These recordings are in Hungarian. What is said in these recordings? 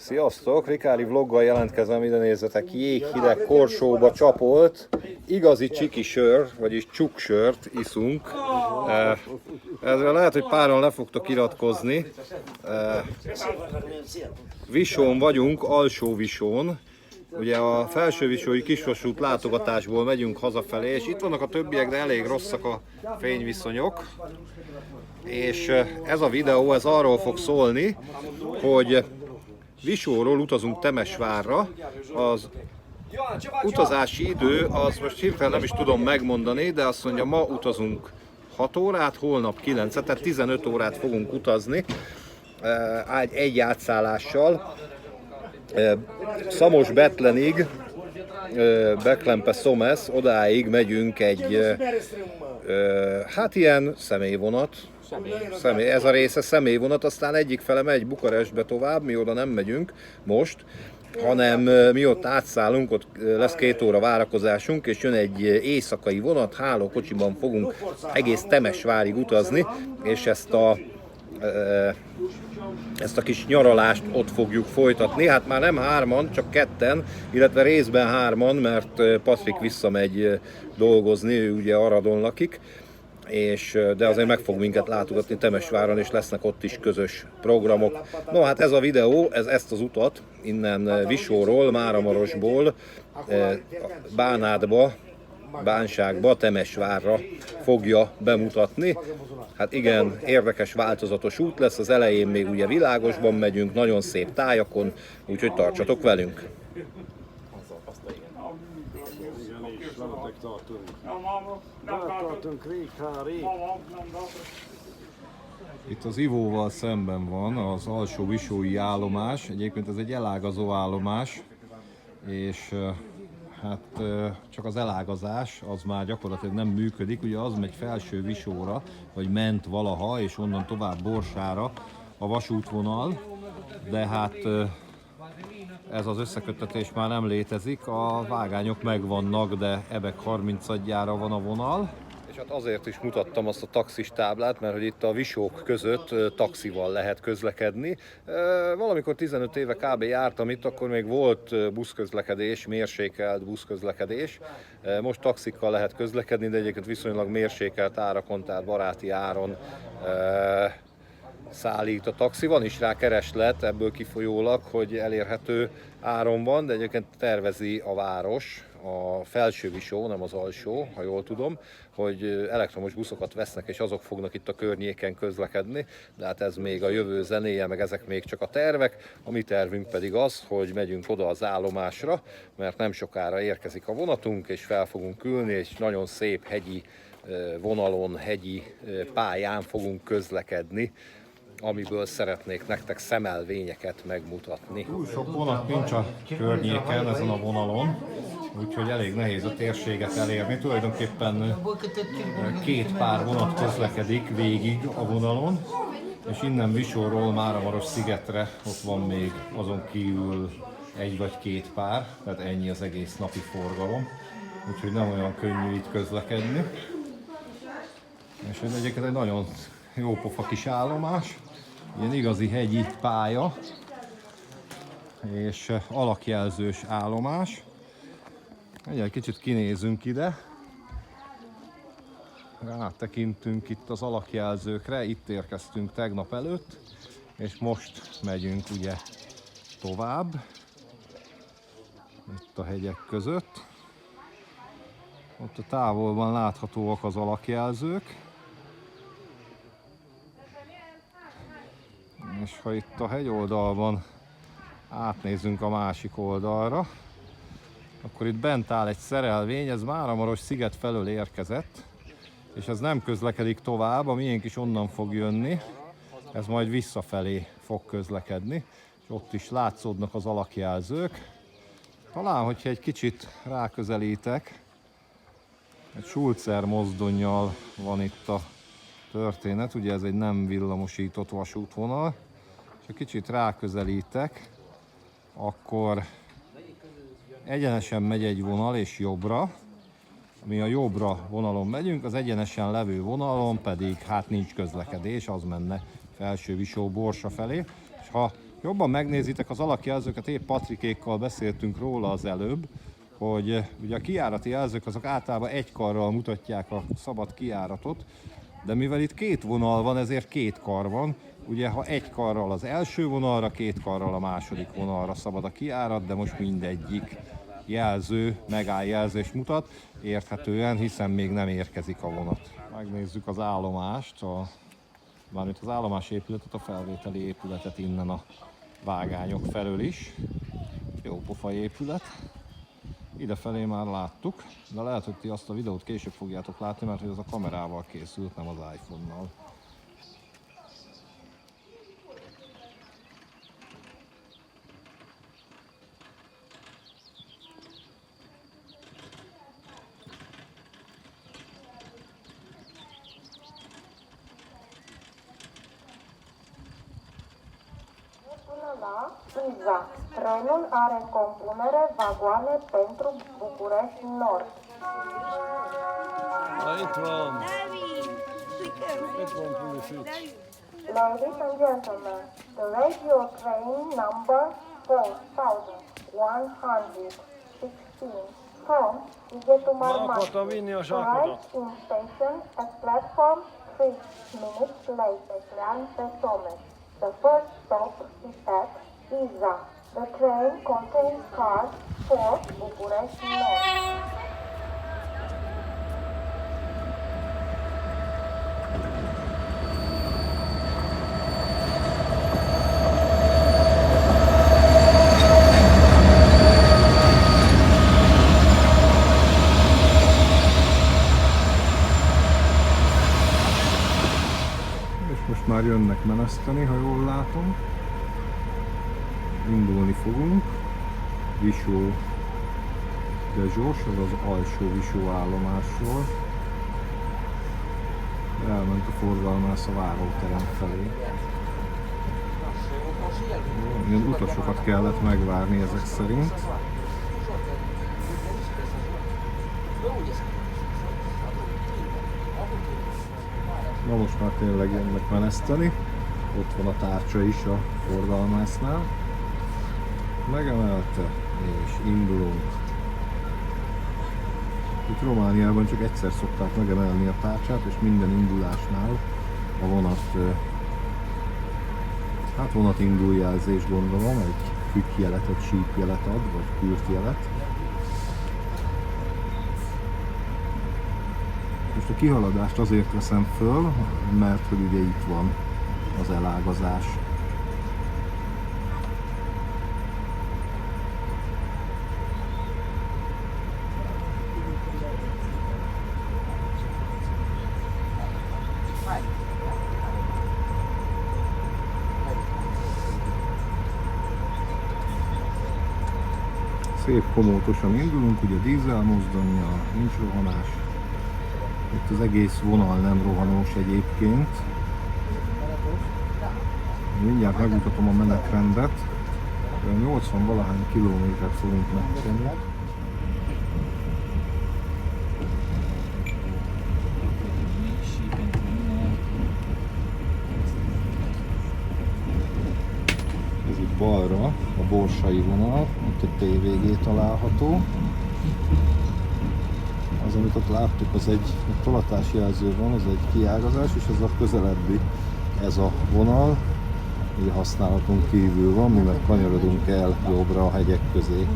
Sziasztok! Rikári vloggal jelentkezem, ide nézzetek, jéghideg korsóba csapolt, igazi csiki sör, vagyis csuksört iszunk. Ezzel lehet, hogy páran le fogtok iratkozni. Visón vagyunk, alsó Visón. Ugye a felső visói kisvasút látogatásból megyünk hazafelé, és itt vannak a többiek, de elég rosszak a fényviszonyok. És ez a videó, ez arról fog szólni, hogy Visóról utazunk Temesvárra. Az utazási idő, az most hirtelen nem is tudom megmondani, de azt mondja, ma utazunk 6 órát, holnap 9-et, tehát 15 órát fogunk utazni egy átszállással. Szamos-Betlenig, Beklempe-Szomesz, odáig megyünk egy, hát ilyen személyvonat. Ez a része személyvonat, aztán egyik fele megy Bukarestbe tovább, mi oda nem megyünk most, hanem mi ott átszállunk, ott lesz 2 óra várakozásunk, és jön egy éjszakai vonat, hálókocsiban fogunk egész Temesvárig utazni, és ezt a kis nyaralást ott fogjuk folytatni. Hát már nem 3-an, csak 2-en, illetve részben 3-an, mert Patrik visszamegy dolgozni, ő ugye Aradon lakik. De azért meg fog minket látogatni Temesváron, és lesznek ott is közös programok. No, hát ez a videó, ezt az utat innen Visóról, Máramarosból, Bánátba, Bánságba, Temesvárra fogja bemutatni. Hát igen, érdekes, változatos út lesz, az elején még ugye világosban megyünk, nagyon szép tájakon, úgyhogy tartsatok velünk! Itt az Ivóval szemben van az alsó visói állomás, egyébként ez egy elágazó állomás, és hát csak az elágazás az már gyakorlatilag nem működik, ugye az megy felső Visóra, vagy ment valaha, és onnan tovább Borsára a vasútvonal, de hát ez az összeköttetés már nem létezik, a vágányok megvannak, de Ebek 30-adjára van a vonal. És hát azért is mutattam azt a taxis táblát, mert hogy itt a Visók között taxival lehet közlekedni. Valamikor 15 éve kb. Jártam itt, akkor még volt buszközlekedés, mérsékelt buszközlekedés. Most taxikkal lehet közlekedni, de egyébként viszonylag mérsékelt árakon, tehát baráti áron szállít a taxi. Van is rá kereslet ebből kifolyólag, hogy elérhető áron van, de egyébként tervezi a város, a felső Visó, nem az alsó, ha jól tudom, hogy elektromos buszokat vesznek, és azok fognak itt a környéken közlekedni, de hát ez még a jövő zenéje, meg ezek még csak a tervek. A mi tervünk pedig az, hogy megyünk oda az állomásra, mert nem sokára érkezik a vonatunk, és fel fogunk ülni, és nagyon szép hegyi vonalon, hegyi pályán fogunk közlekedni, amiből szeretnék nektek szemelvényeket megmutatni. Túl sok vonat nincs a környéken, ezen a vonalon, úgyhogy elég nehéz a térséget elérni. Tulajdonképpen 2 pár vonat közlekedik végig a vonalon, és innen Visóról Máramarosszigetre ott van még azon kívül 1 vagy 2 pár, tehát ennyi az egész napi forgalom, úgyhogy nem olyan könnyű itt közlekedni. És ez egyébként egy nagyon jó pofa kis állomás, ilyen igazi hegyi pálya és alakjelzős állomás. Egy kicsit kinézünk ide, rátekintünk itt az alakjelzőkre, itt érkeztünk tegnap előtt, és most megyünk ugye tovább, itt a hegyek között. Ott a távolban láthatóak az alakjelzők. És ha itt a hegyoldalban átnézünk a másik oldalra, akkor itt bent áll egy szerelvény, ez Máramarossziget felől érkezett, és ez nem közlekedik tovább, a miénk is onnan fog jönni, ez majd visszafelé fog közlekedni, és ott is látszódnak az alakjelzők. Talán, hogyha egy kicsit ráközelítek, egy Sulzer mozdonnyal van itt a történet, ugye ez egy nem villamosított vasútvonal, és ha kicsit ráközelítek, akkor egyenesen megy egy vonal és jobbra, mi a jobbra vonalon megyünk, az egyenesen levő vonalon pedig hát nincs közlekedés, az menne Felső Visó Borsa felé, és ha jobban megnézitek az alakjelzőket, épp Patrikékkal beszéltünk róla az előbb, hogy ugye a kijárati jelzők azok általában egy karral mutatják a szabad kijáratot, de mivel itt két vonal van, ezért két kar van. Ugye ha egy karral az első vonalra, két karral a második vonalra szabad a kijárat, de most mindegyik jelző megálljelzést mutat, érthetően, hiszen még nem érkezik a vonat. Megnézzük az állomást, mármint az állomás épületet, a felvételi épületet innen a vágányok felől is. Jó pofa épület. Idefelé már láttuk, de lehet, hogy ti azt a videót később fogjátok látni, mert hogy az a kamerával készült, nem az iPhone-nal. Iza. Trenul are în compunere vagoane pentru București Nord. Itt van. Itt van Pulisic. Ladies and gentlemen, the radio train number 4116 from Sighetu Marmațiu akartam vinni a arrives zsákodat. in station at platform 3 minutes later Plan pe Somes. The first stop is at Iza. The train contains cars for București Nord. Most már jönnek meneszteni, ha jól látom. Indulni fogunk. Visó Dezsós, az az alsó Visó állomásról. Elment a forgalmász a váróterem felé. Ilyen utasokat kellett megvárni ezek szerint. Na most már tényleg jönnek meneszteni. Ott van a tárcsa is a forgalmásznál. Megemelte, és indulunk. Itt Romániában csak egyszer szokták megemelni a tárcsát, és minden indulásnál a vonat induljelzés, gondolom, egy függjelet, egy sípjelet ad, vagy kürtjelet. Most a kihaladást azért veszem föl, mert hogy ugye itt van az elágazás. Szép komótosan indulunk, ugye dízelmozdonnyal, nincs rohanás. Itt az egész vonal nem rohanós egyébként. Mindjárt megmutatom a menetrendet. 80 valahány kilométert fogunk megtenni. Ez itt balra a borsai vonal, itt egy TVG található. Az, amit ott láttuk, az egy tolatásjelző van, az egy kiágazás, és ez a közelebbi, ez a vonal, így használatunk kívül van, mi meg kanyarodunk el jobbra a hegyek közé.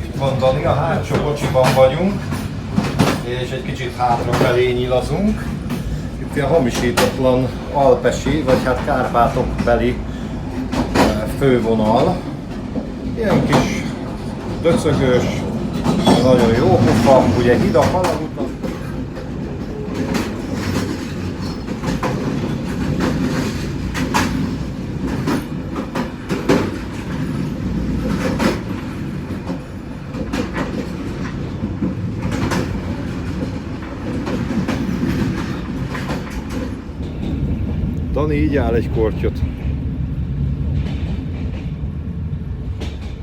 Itt van Dani, a hátsó kocsiban vagyunk, és egy kicsit hátrafelé nyilazunk. Itt a hamisítatlan alpesi, vagy hát Kárpátok beli fővonal. Ilyen kis döcögös, nagyon jó pofa, ugye hidak, alagutak. Dani így áll egy kortyot.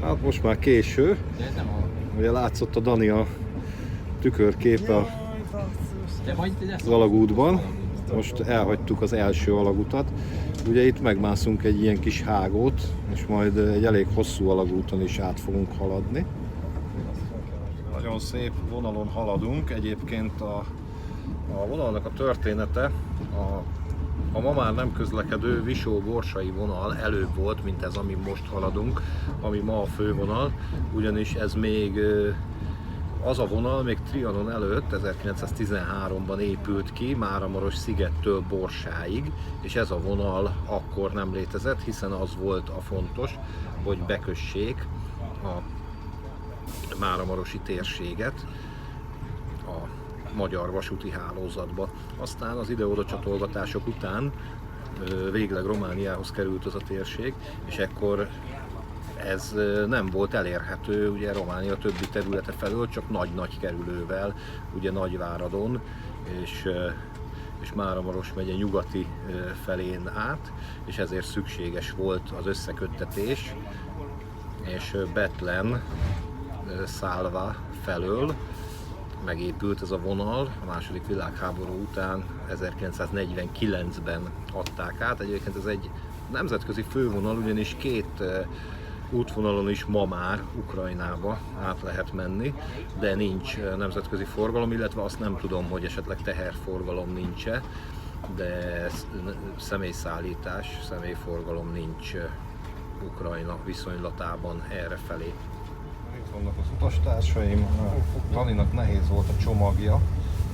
Hát Most már késő. Ugye látszott a Dani a tükörképe az alagútban. Most elhagytuk az első alagútat. Ugye itt megmászunk egy ilyen kis hágót, és majd egy elég hosszú alagúton is át fogunk haladni. Nagyon szép vonalon haladunk. Egyébként a vonalnak a története a ma már nem közlekedő Visó-Borsai vonal előbb volt, mint ez, amin most haladunk, ami ma a fővonal, ugyanis ez még az a vonal még Trianon előtt 1913-ban épült ki, Máramarosszigettől Borsáig, és ez a vonal akkor nem létezett, hiszen az volt a fontos, hogy bekössék a máramarosi térséget a magyar vasúti hálózatba. Aztán az ide-oda csatolgatások után végleg Romániához került az a térség, és ekkor ez nem volt elérhető ugye Románia többi területe felől, csak nagy-nagy kerülővel, ugye Nagyváradon és Máramaros megye nyugati felén át, és ezért szükséges volt az összeköttetés, és Bethlen Szálva felől megépült ez a vonal, a második világháború után 1949-ben adták át. Egyébként ez egy nemzetközi fővonal, ugyanis két útvonalon is ma már Ukrajnába át lehet menni, de nincs nemzetközi forgalom, illetve azt nem tudom, hogy esetleg teherforgalom nincs-e, de személyszállítás, személyforgalom nincs Ukrajna viszonylatában errefelé. Itt vannak az utastársaim, Daninak nehéz volt a csomagja,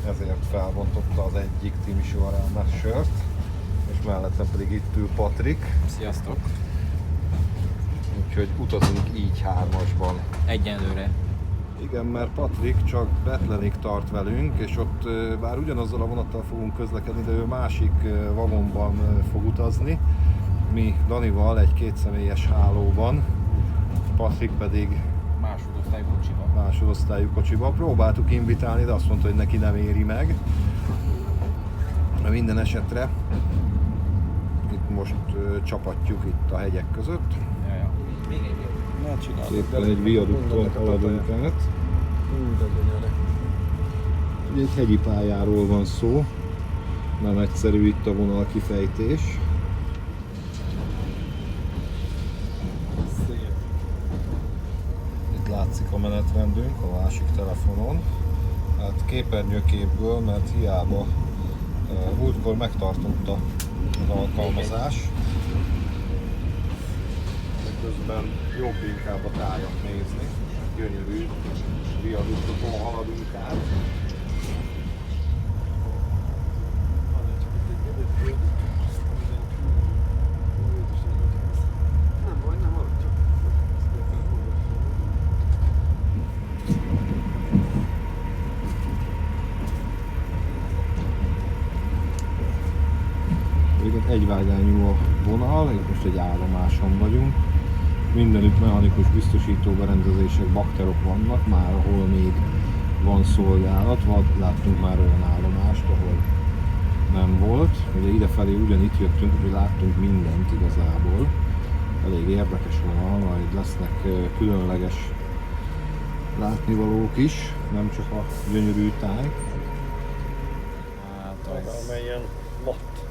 ezért felbontotta az egyik Timisó Arámás sört, és mellettem pedig itt ül Patrik. Sziasztok! Úgyhogy utazunk így hármasban. Egyenlőre. Igen, mert Patrik csak Bethlenig tart velünk, és ott bár ugyanazzal a vonattal fogunk közlekedni, de ő másik vagonban fog utazni. Mi Danival egy kétszemélyes hálóban, Patrik pedig másodosztályú kocsiba. Próbáltuk invitálni, de azt mondta, hogy neki nem éri meg. Minden esetre itt most csapatjuk itt a hegyek között. Szépen egy viadukton haladunk át. Ugye egy hegyi pályáról van szó, nem egyszerű itt a vonal kifejtés. Itt látszik a menetrendünk a másik telefonon. Hát képernyőképből, mert hiába múltkor megtartotta az alkalmazás. Közben jobb inkább a tájat nézni. Gyönyörű viadukton haladunk át. Egyvágányú a vonal, itt most egy állomáson vagyunk. Mindenütt mechanikus biztosító berendezések, bakterok vannak, már ahol még van szolgálat, láttunk már olyan állomást, ahol nem volt. Ugye idefelé ugyanitt jöttünk, hogy láttunk mindent igazából. Elég érdekes vonal, majd lesznek különleges látnivalók is, nem csak a gyönyörű táj. Hát az... Amelyen matt.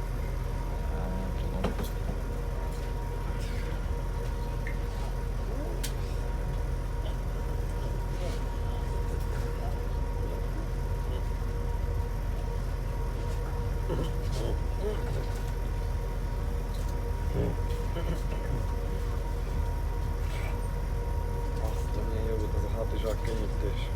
Azt, milyen jó volt ez a hátizsák könnyítés.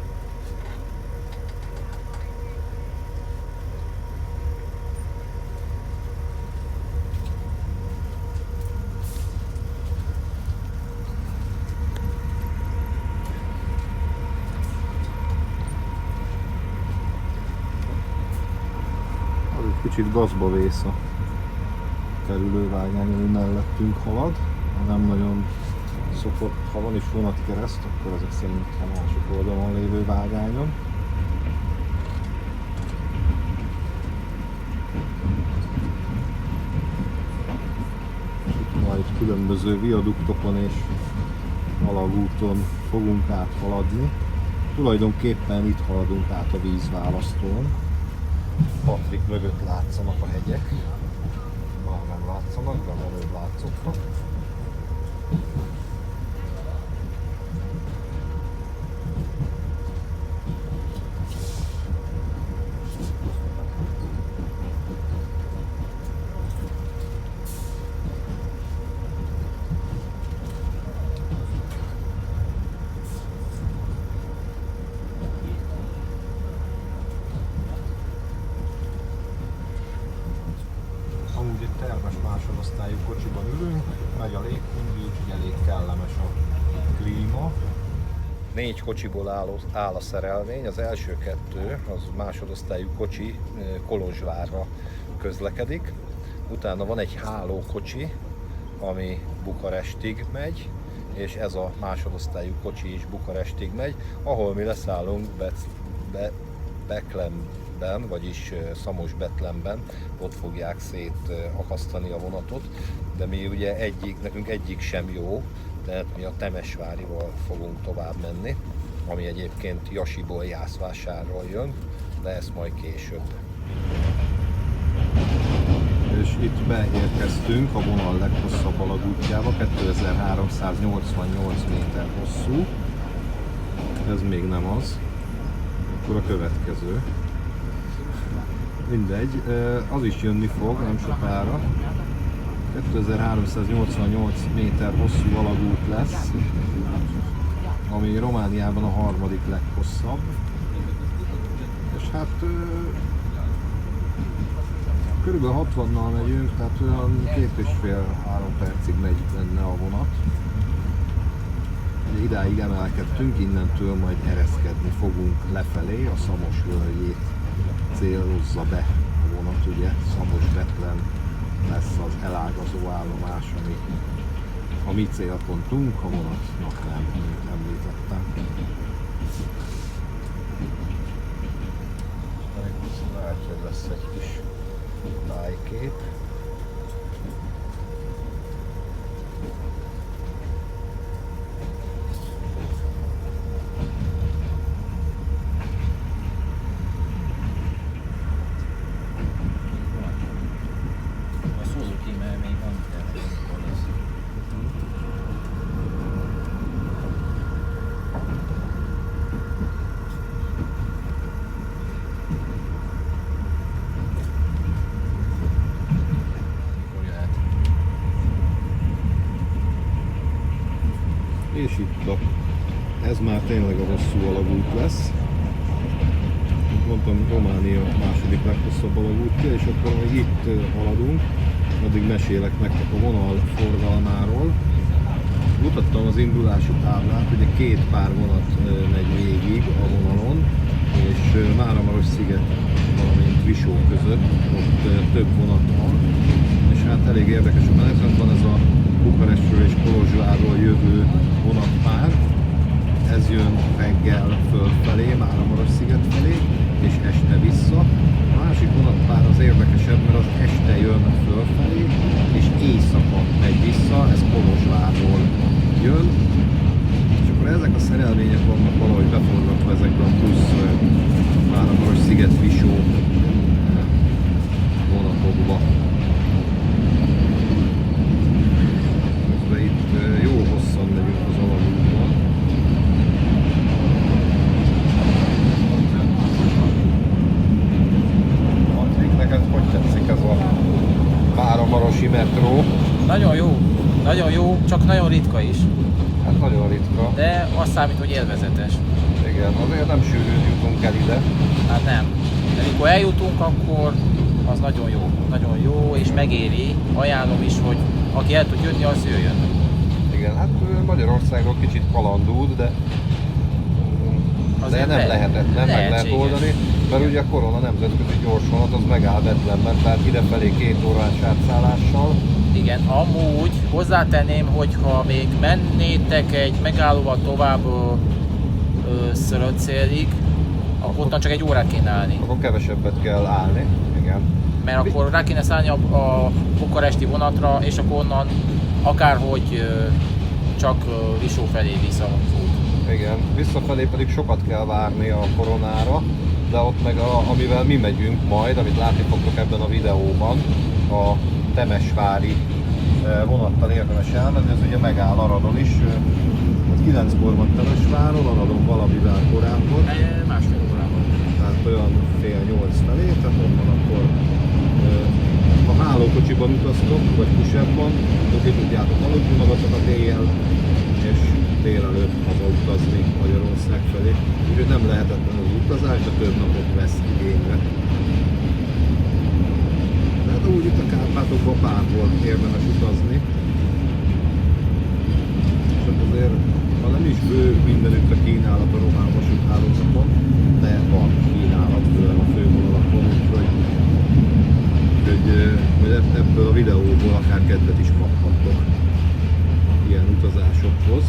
Az egy kicsit gazba vész a kerülővágány, ami mellettünk halad. Nem nagyon szokott, ha van is vonatkereszt, akkor ezek szerint a másik oldalon lévő vágányon. Itt majd különböző viaduktokon és alagúton fogunk áthaladni. Tulajdonképpen itt haladunk át a vízválasztón. Patrik mögött látszanak a hegyek. Már nem látszanak, de előbb látszottak. Amúgy egy terves másodosztályú kocsiban ülünk, megy a légkondi, úgyhogy elég kellemes a klíma. 4 kocsiból áll a szerelvény, az első 2, az másodosztályú kocsi Kolozsvárra közlekedik. Utána van egy hálókocsi, ami Bukarestig megy, és ez a másodosztályú kocsi is Bukarestig megy, ahol mi leszállunk Beklemben, vagyis Szamosbetlenben, ott fogják szétakasztani a vonatot, de mi ugye nekünk egyik sem jó, tehát mi a Temesvárival fogunk tovább menni, ami egyébként Jasiból Jászvásárról jön, de ezt majd később. És itt beérkeztünk a vonal leghosszabb alagútjába, 2388 méter hosszú. Ez még nem az. Akkor a következő. Mindegy, az is jönni fog, nem sokára. 2388 méter hosszú alagút lesz, ami Romániában a harmadik leghosszabb. És hát körülbelül 60-nal megyünk, tehát olyan 2,5-3 percig megy benne a vonat. Idáig emelkedtünk, innentől majd ereszkedni fogunk lefelé, a Szamos völgyét célozza be a vonat, ugye Szamosbetlen lesz az elágazó állomás, ami a mi célpontunk, a vonatnak nem, mint említettem. Lehet, hogy lesz egy kis tájkép. És itt ez már tényleg a hosszú alagút lesz. Mondtam, Románia második leghosszabb alagútja, és akkor még itt haladunk. Addig mesélek nektek a vonal forgalmáról. Mutattam az indulási táblát, ugye 2 pár vonat megy végig a vonalon, és Máramarossziget, valamint Visó között ott több vonat van. És hát elég érdekes a menetrend, van ez a Bukarestről és Kolozsvárról jövő vonatpár. Ez jön reggel fölfelé, Máramarossziget felé, és este vissza. A másik vonatpár az érdekesebb, mert az este jön fölfelé, és éjszaka megy vissza, ez Kolozsvárról jön. És akkor ezek a szerelvények vannak valahogy beforgatva ezekben a plusz Máramarossziget-Visó vonatokba. Közben itt jó hosszan megyünk az alagúton. Patrik, neked hogy tetszik ez a Máramarosi metró? Nagyon jó, csak nagyon ritka is. Hát nagyon ritka. De azt számít, hogy élvezetes. Igen, azért nem sűrűn jutunk el ide. Hát nem. De mikor eljutunk, akkor az nagyon jó, és megéri. Ajánlom is, hogy aki el tud jönni, az jöjjön. Igen, hát Magyarországról kicsit kalandult, de nem lehetett, nem meg lehet oldani, mert ugye a Korona nemzetközi gyorsvonat az megáll Betlenben, tehát idefelé 2 órás átszállással. Igen, amúgy hozzátenném, hogy ha még mennétek egy megállóval tovább Szöröcélig, akkor onnan csak 1 órát kéne állni. Akkor kevesebbet kell állni, igen. Mert akkor rá kéne szállni a bukaresti vonatra, és akkor onnan akárhogy csak Visó felé visz az út. Igen, visszafelé pedig sokat kell várni a koronára, de ott meg amivel mi megyünk majd, amit látni fogtok ebben a videóban, a Temesvári vonattal érdemes elmenni, ez ugye megáll Aradon is. 9-kor van Temesváron, Aradon valamivel korábban. Másfél órában. Tehát olyan fél 8 felé, tehát onnan akkor ha hálókocsiban utaztok, vagy kusebban, akkor ki tudjátok aludni magatokat éjjel, és délelőtt hazautazni Magyarország felé. Úgyhogy nem lehetetlen az utazás, de több napot vesz igénybe. Tehát úgy itt a Kárpátokban párból érdemes utazni. És azért, ha nem is bő mindenütt a kínálat a román vasúthálózaton, de van kínálat, főleg a fővonalakon, úgyhogy ebből a videóból akár kedvet is kaphattok ilyen utazásokhoz.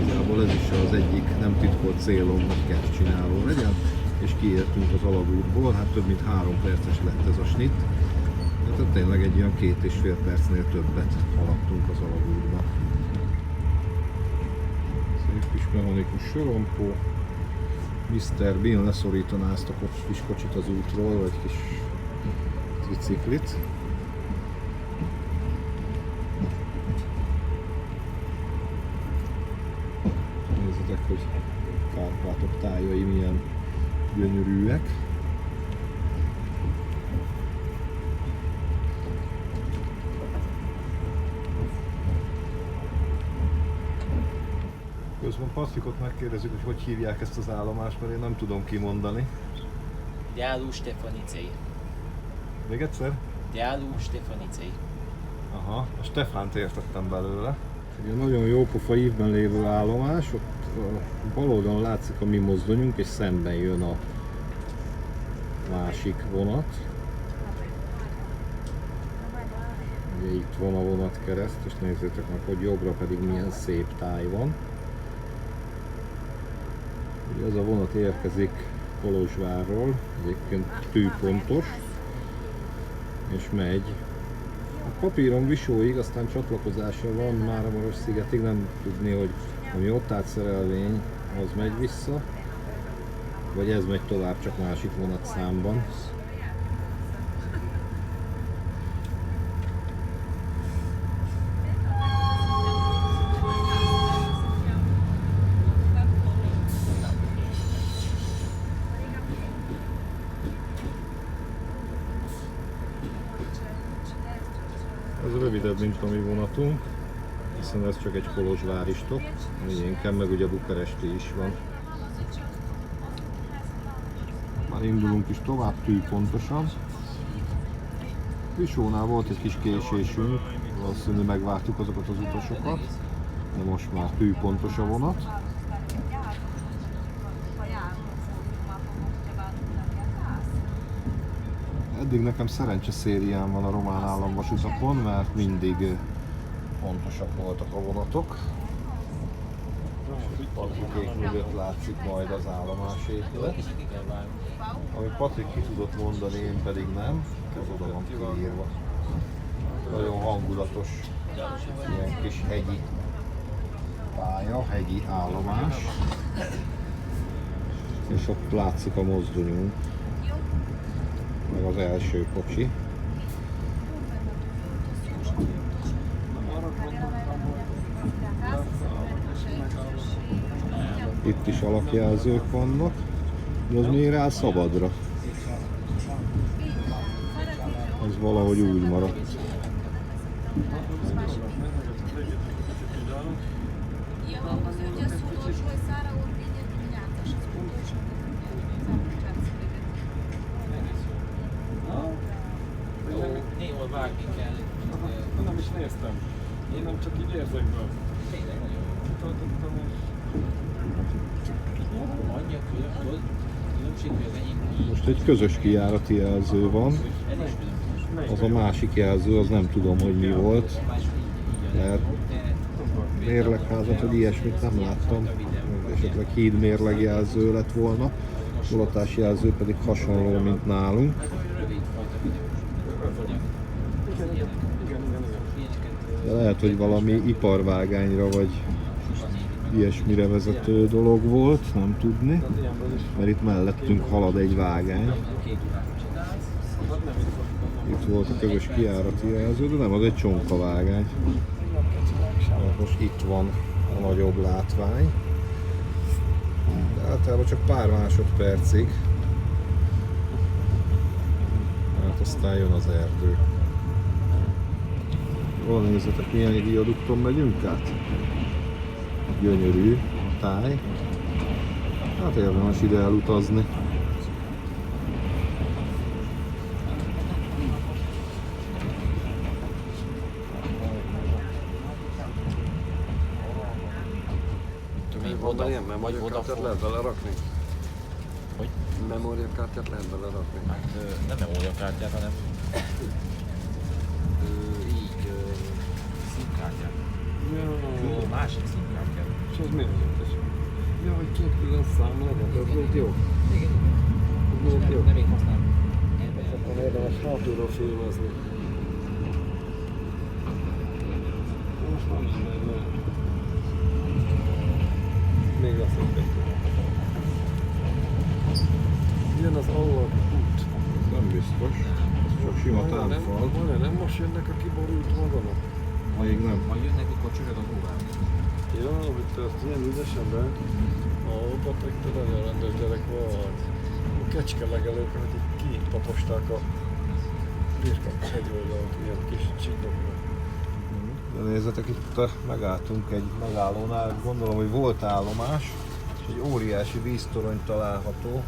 Igazából ez is az egyik nem titkolt célom, hogy kertcsináló legyen, és kiértünk az alagútból, hát több mint 3 perces lett ez a snitt. Tehát tényleg egy olyan 2,5 percnél többet haladtunk az alagútba. Szép kis mechanikus sorompó. Mr. Bean leszorítaná ezt a kis kocsit az útról, vagy kis triciklit. Nézzetek, hogy Kárpátok tájai milyen gyönyörűek. Közben Patrikot megkérdezzük, hogy hívják ezt az állomást, mert én nem tudom kimondani. Dealul Ștefăniței. Még egyszer? Dealul Ștefăniței. Aha, a Stefánt értettem belőle. Ugye nagyon jó pofa ívben lévő állomás, ott bal oldalon látszik a mi mozdonyunk, és szemben jön a másik vonat. Ugye itt van a vonatkereszt, és nézzétek meg, hogy jobbra pedig milyen szép táj van. Ugye ez a vonat érkezik Kolozsvárról, egyébként tűpontos, és megy. A papíron Visóig, aztán csatlakozása van Máramarosszigetig, nem tudni, hogy ami ott állt szerelvény, az megy vissza, vagy ez megy tovább, csak másik vonatszámban. Ez rövidebb, mint a mi vonatunk, hiszen ez csak egy kolozsvári stop, miénken meg ugye bukaresti is van. Már indulunk is tovább, tűpontosan. Visónál volt egy kis késésünk, valószínűleg megvártuk azokat az utasokat, de most már tűpontos a vonat. Eddig nekem szerencseszérián van a román államvasutakon, mert mindig pontosak voltak a vonatok. Patrikék mögött látszik majd az állomásépület. Amit Patrik ki tudott mondani, én pedig nem, ez oda van kiírva. Nagyon hangulatos, ilyen kis hegyi pálya, hegyi állomás. És ott látszik a mozdonyunk, meg az első kocsi. Itt is alakjelzők vannak, de az miért áll szabadra? Ez valahogy úgy maradt. Néhol vágni kell. Nem is néztem. Én nem csak így érzekből. Tényleg nagyon jó. Annyi a különbség, hogy az enyém így. Most egy közös kijárati jelző van. Az a másik jelző, az nem tudom, hogy mi volt. Mert mérlegházat, hogy ilyesmit nem láttam. Esetleg hídmérlegjelző lett volna. Tolatásjelző pedig hasonló, mint nálunk. rövid fajta videós. Igen. De lehet, hogy valami iparvágányra vagy ilyesmire vezető dolog volt, nem tudni. Az ilyenből is. Mert itt mellettünk halad egy vágány. Hát nem itt van. Itt volt a közös kijárati jelző, de nem, az egy csonkavágány. Most itt van a nagyobb látvány. De általában csak pár másodpercig. Hát aztán jön az erdő. Jól nézzetek, milyen viadukton megyünk át. Gyönyörű a táj. Hát érdemes ide elutazni. Van ilyen memóriakártyát lehet belerakni? Hogy? Memóriakártyát lehet belerakni? Hát nem memóriakártyát, hanem színkártyát. Jó, másik színkártyát. És az miért érdekes? Ja, hogy két külön szám legyen, de az még jó. Igen. Az még jó. Nem én használom. Akkor érdemes hátulról filmezni. Most van minden. Még lesz egy például. Jön az alak út. Nem biztos. Ez csak sima támfal. Nem most jönnek a kiborult vagonok? Még nem. Ha jönnek, akkor csörög az órán. Ja, hogy te azt ilyen ügyesen be. Ott te nagyon rendes gyerek vagy. A kecskelegelők, hogy itt kitaposták a Birkák hegyoldalt ilyen kis csikokra. De nézzetek, itt megálltunk egy megállónál, gondolom, hogy volt állomás, és egy óriási víztorony található.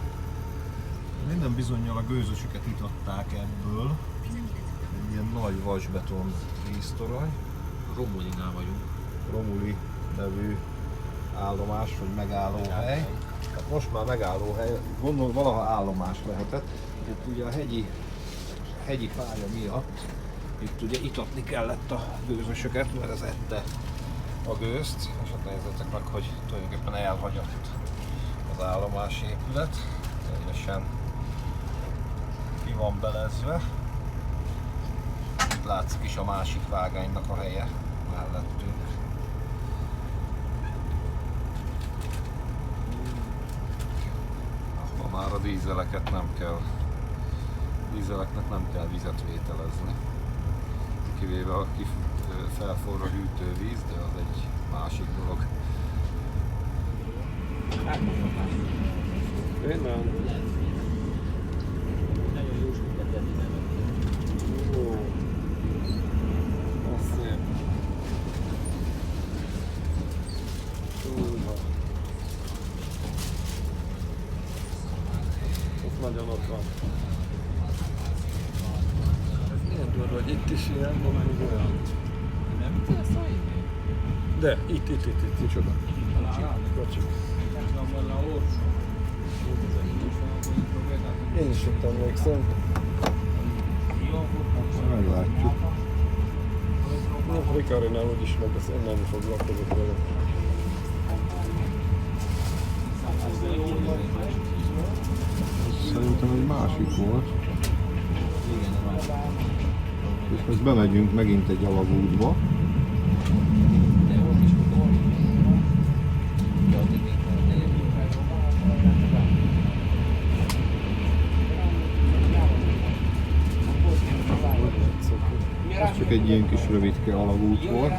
Minden bizonnyal a gőzösöket itatták ebből. Egy ilyen nagy vasbeton víztorony. Romulinál vagyunk. Romuli nevű állomás, vagy megállóhely. Hát most már megállóhely, gondolom valaha állomás lehetett. Itt ugye a hegyi pálya miatt itt ugye itatni kellett a gőzösöket, mert ez ette a gőzt, és hát nézzetek meg, hogy tulajdonképpen elhagyott az állomási épület, teljesen ki van belezve. Itt látszik is a másik vágánynak a helye mellettünk. Ma már a dízeleket nem kell, dízeleknek nem kell vizet vételezni. Kivéve a felforr a hűtővíz, de az egy másik dolog. Én nem. Ó, az szép. Húha. Az nagyon ott van. Ez milyen durva, hogy itt is ilyen, van még olyan. Nem tudsz szólni? De, itt. Micsoda? Kocsi. Én is ott emlékszem. Meglátjuk. Rikarinál úgyis meg, ezt nem foglalkozok vele. Szerintem egy másik volt. Igen, nem áll. És most bemegyünk megint egy alagútba. De ott is volt. Ja, ott még Ez csak egy ilyen kis rövidke alagút volt.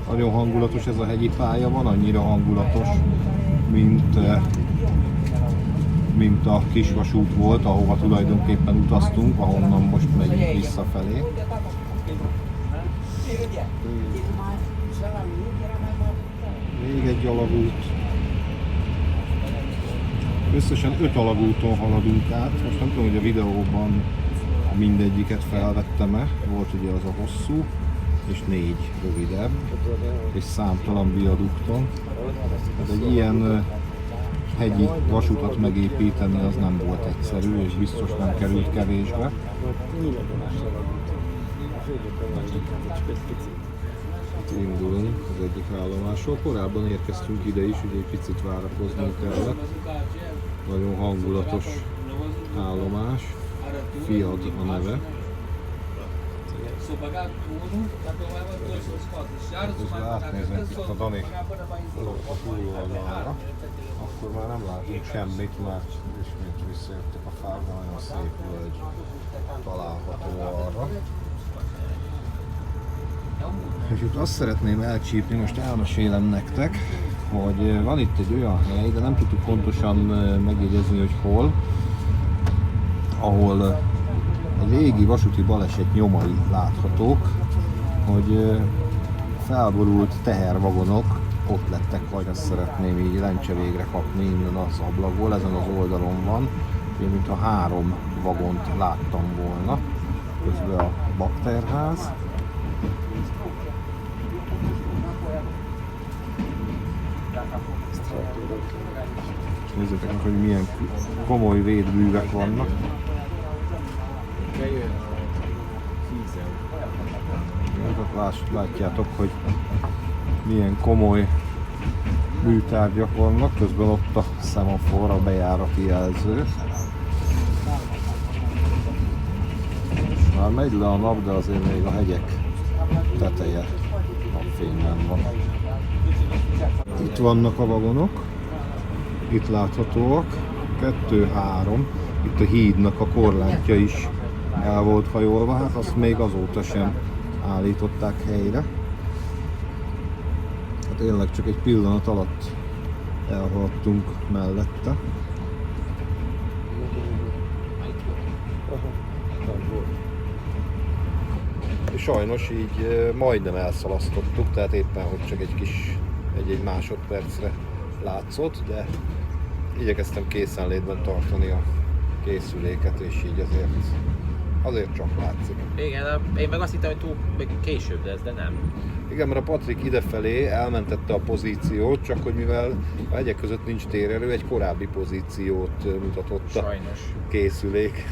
Nagyon hangulatos ez a hegyi pálya van, annyira hangulatos, mint a kisvasút volt, ahova tulajdonképpen utaztunk, ahonnan most megyünk visszafelé. Még egy alagút. Összesen 5 alagúton haladunk át. Most nem tudom, hogy a videóban mindegyiket felvettem-e. Volt ugye az a hosszú, és 4 rövidebb, és számtalan viadukton. Hát egy ilyen hegyi vasutat megépíteni az nem volt egyszerű, és biztos nem került kevésbe. Itt indulunk az egyik állomásról. Korábban érkeztünk ide is, ugye egy picit várakoznunk kellett. Nagyon hangulatos állomás. Fiat a neve. Közben átnézünk itt a Dani a túloldalára, akkor már nem látunk semmit, mert ismét visszajöttek a fák, de nagyon szép völgy található arra. És itt azt szeretném elcsípni, most elmesélem nektek, hogy van itt egy olyan hely, de nem tudtuk pontosan megjegyezni, hogy hol, ahol egy régi vasúti baleset nyomai láthatók, hogy felborult tehervagonok ott lettek, vagy azt szeretném így lencse végre kapni innen az ablakból, ezen az oldalon van, mintha 3 vagont láttam volna, közben a bakterház. És nézzétek meg, hogy milyen komoly védművek vannak. Látjátok, hogy milyen komoly műtárgyak vannak, közben ott a szemafor, a bejárati jelző. Már megy le a nap, de azért még a hegyek teteje napfényben van. Itt vannak a vagonok, itt láthatóak, 2-3, itt a hídnak a korlátja is el volt hajolva, hát azt még azóta sem állították helyre. Hát tényleg csak egy pillanat alatt elhaladtunk mellette. És sajnos így majdnem elszalasztottuk, tehát éppen hogy csak egy másodpercre látszott, de igyekeztem készenlétben tartani a készüléket, és így azért csak látszik. Igen, én meg azt hittem, hogy túl később lesz, de nem. Igen, mert a Patrik idefelé elmentette a pozíciót, csak hogy mivel a hegyek között nincs térerő, egy korábbi pozíciót mutatott a készülék.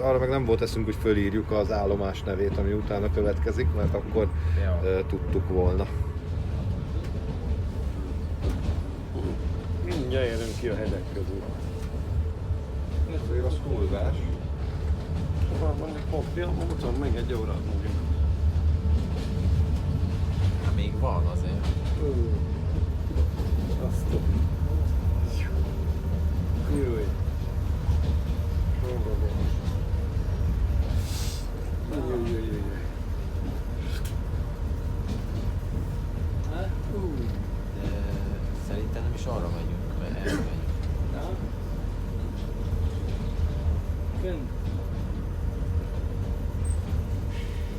Arra meg nem volt eszünk, hogy fölírjuk az állomás nevét, ami utána következik, mert akkor tudtuk volna. Mindjárt érünk ki a hegyek közül. Ezért az túlzás. Mondjuk papja, mondtam, meg egy órát mondjuk. Még van azért. Azt a... Júj. Júj. De szerintem nem is arra megyünk, mert erre megyünk.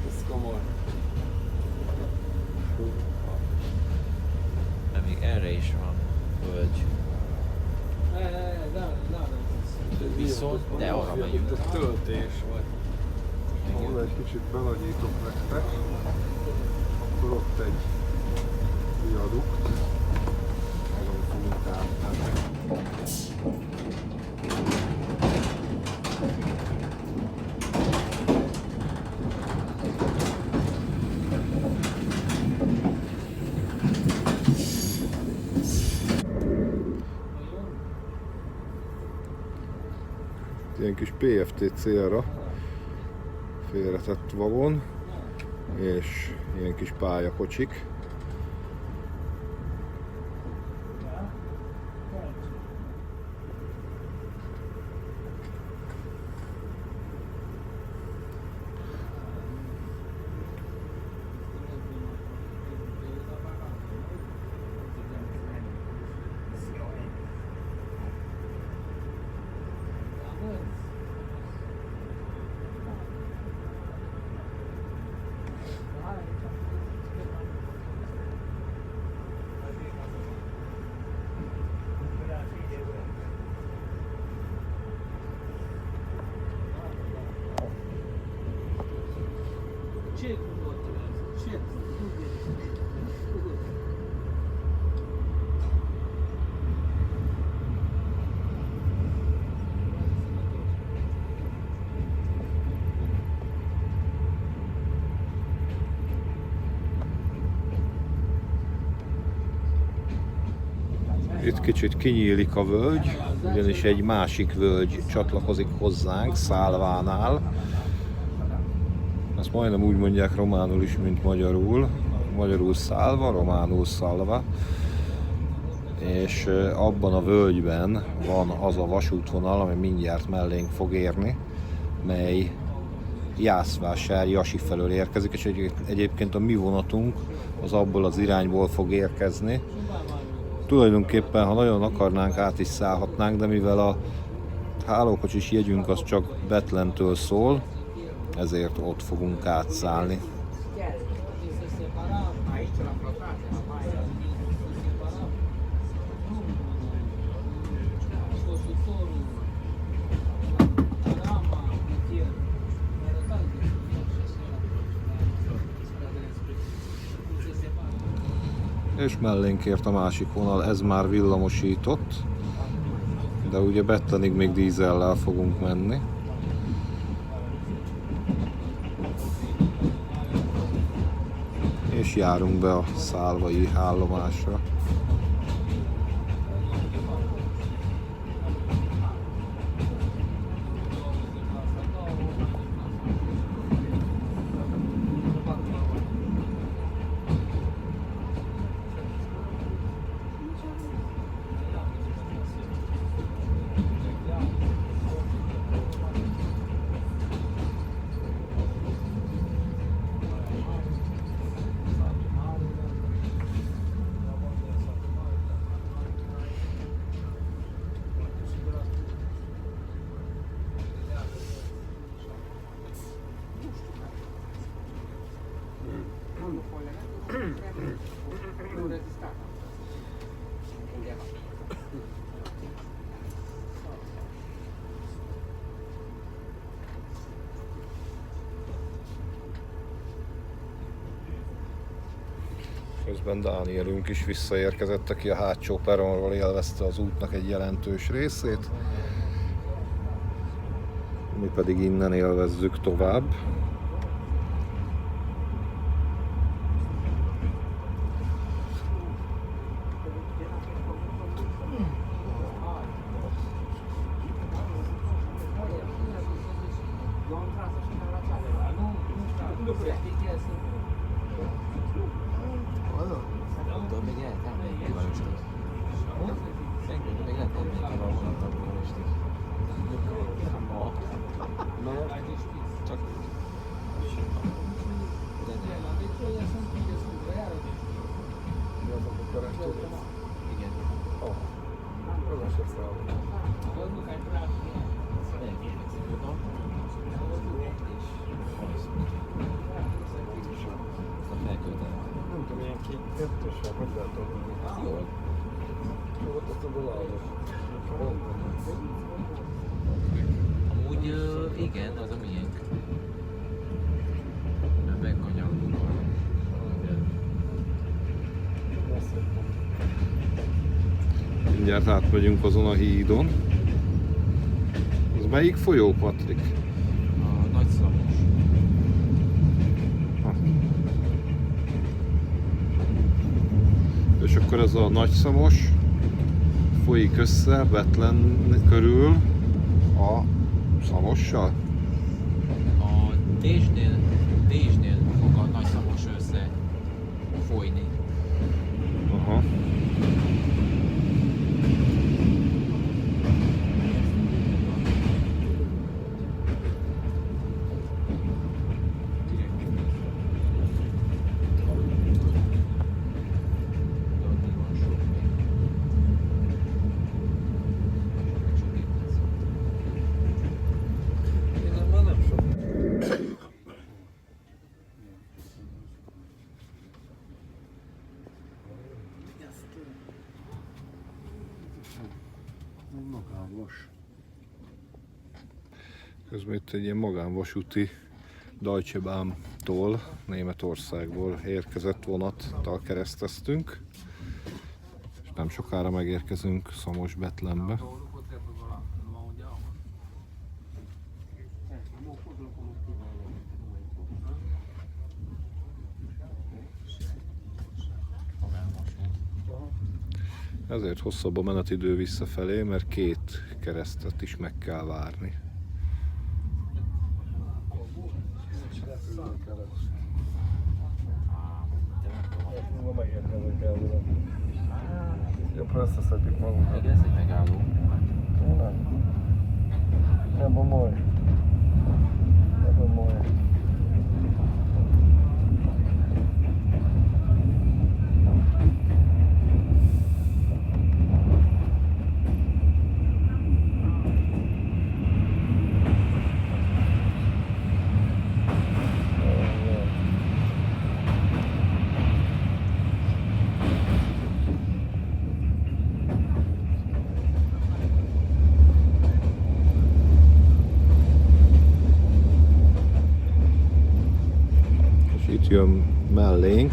Ez komoly. Mert még erre is van völgy. Viszont, de arra megyünk. Ez töltés vagy. Ahol egy kicsit belagyítok nektek, akkor ott egy viadukt, azon fogunk átmenni. Ilyen kis PFT célra félretett vagon, és ilyen kis pályakocsik. Itt kicsit kinyílik a völgy, ugyanis egy másik völgy csatlakozik hozzánk, Szálvánál. Ezt majdnem úgy mondják románul is, mint magyarul. Magyarul Szálva, románul Szalva. És abban a völgyben van az a vasútvonal, ami mindjárt mellénk fog érni, mely Jászvásár, Jasi felől érkezik, és egyébként a mi vonatunk az abból az irányból fog érkezni. Tulajdonképpen, ha nagyon akarnánk, át is szállhatnánk, de mivel a hálókocsis jegyünk az csak Bethlentől szól, ezért ott fogunk átszállni. És mellénk ért a másik vonal, ez már villamosított, de ugye Bettlenig még dízellel fogunk menni. És járunk be a szálvai állomásra. Közben Dánielünk is visszaérkezett, aki a hátsó peronról élvezte az útnak egy jelentős részét. Mi pedig innen élvezzük tovább. Amúgy igen, az a miénk. Megkanyarul. Mindjárt átmegyünk azon a hídon. Ez melyik folyó, Patrik? A Nagyszamos. És akkor ez a Nagyszamos folyik össze Bethlen körül a Szamossal? A Désnél fog a Nagyszamos össze folyni. Aha. Közben itt egy ilyen magánvasúti Deutsche Bahn-tól, Németországból érkezett vonattal kereszteztünk. És nem sokára megérkezünk Szamos-Bethlenbe. Ezért hosszabb a menetidő visszafelé, mert 2 keresztet is meg kell várni. Jobb, ha összeszedjük magunkat. Még lesz egy megálló. Nem bamoly. Nem bamoly. Itt jön mellénk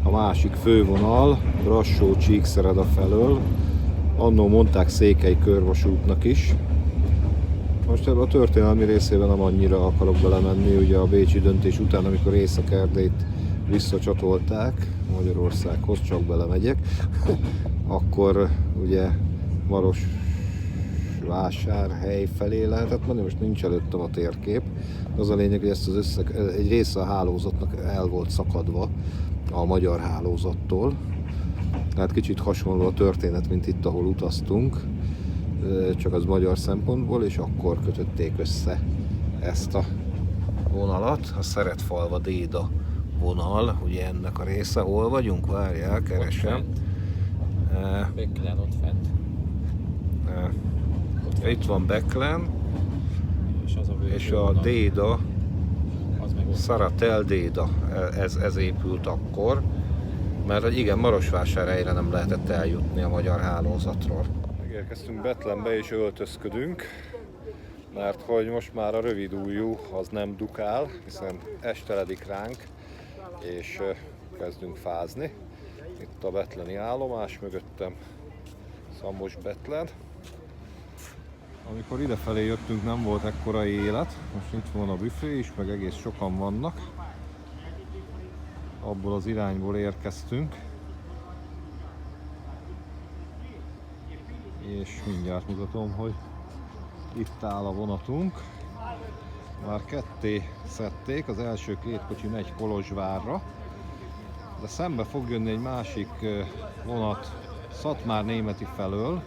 a másik fővonal, Brassó-Csíkszereda felől. Annó mondták Székely körvasútnak is. Most ebben a történelmi részében nem annyira akarok belemenni, ugye a bécsi döntés után, amikor Észak-Erdélyt visszacsatolták Magyarországhoz, csak belemegyek, akkor ugye Marosvásárhely felé lehetett menni, most nincs előttem a térkép. Az a lényeg, hogy ezt az egy része a hálózatnak el volt szakadva a magyar hálózattól. Tehát kicsit hasonló a történet, mint itt, ahol utaztunk, csak az magyar szempontból, és akkor kötötték össze ezt a vonalat, a Szeretfalva-Déda vonal, ugye ennek a része. Hol vagyunk? Várjál, keresem. Becklen ott fent. Itt van Becklen, És az a és a Déda, az meg ott. Szaratel Déda, ez épült akkor, mert igen, Marosvásárhelyre nem lehetett eljutni a magyar hálózatról. Megérkeztünk Betlenbe és öltözködünk, mert hogy most már a rövid ujjú az nem dukál, hiszen esteledik ránk, és kezdünk fázni. Itt a betleni állomás, mögöttem Szamos-Betlen. Amikor idefelé jöttünk, nem volt ekkora élet, most itt van a büfé is, meg egész sokan vannak. Abból az irányból érkeztünk. És mindjárt mutatom, hogy itt áll a vonatunk. Már ketté szedték, az első 2 kocsi megy Kolozsvárra, de szembe fog jönni egy másik vonat Szatmár-Németi felől,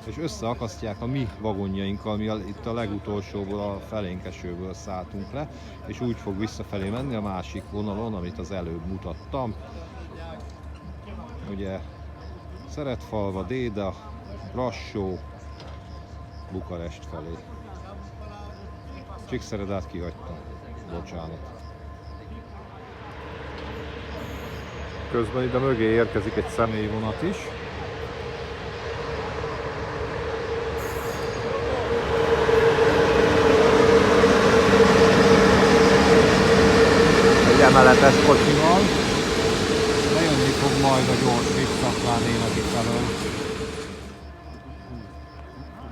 és összeakasztják a mi vagonjainkkal, mi itt a legutolsóból, a felénkesőből szálltunk le, és úgy fog visszafelé menni a másik vonalon, amit az előbb mutattam. Ugye Szeretfalva, Déda, Brassó, Bukarest felé. Csíkszeredát kihagytam, bocsánat. Közben ide mögé érkezik egy személyvonat is. Egy emeletes kocsival. Bejönni fog majd a gyorsít Szatmár-Németi felől.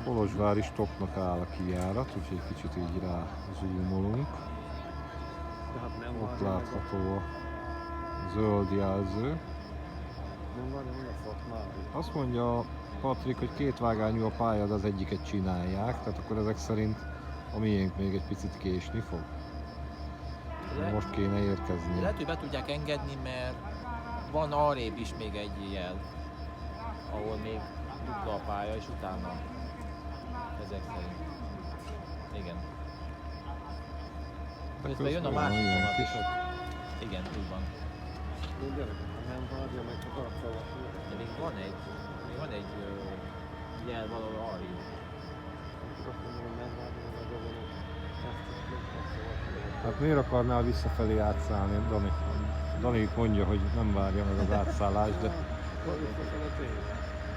Kolozsvár is topnak áll a kijárat, úgyhogy egy kicsit így rá zoomolunk. Ott látható a zöld jelző. Azt mondja Patrik, hogy 2 vágányú a pálya, de az egyiket csinálják, tehát akkor ezek szerint a miénk még egy picit késni fog. Most kéne érkezni. Lehet, hogy be tudják engedni, mert van arrébb is még egy jel, ahol még dupla a pálya, és utána ezek szerint. Igen. Közben jön a másik vonat is. Igen, úgy van. De még van egy jel valahol arrébb. Hát miért akarnál visszafelé átszállni, Dani? Dani mondja, hogy nem várja meg az átszállást, de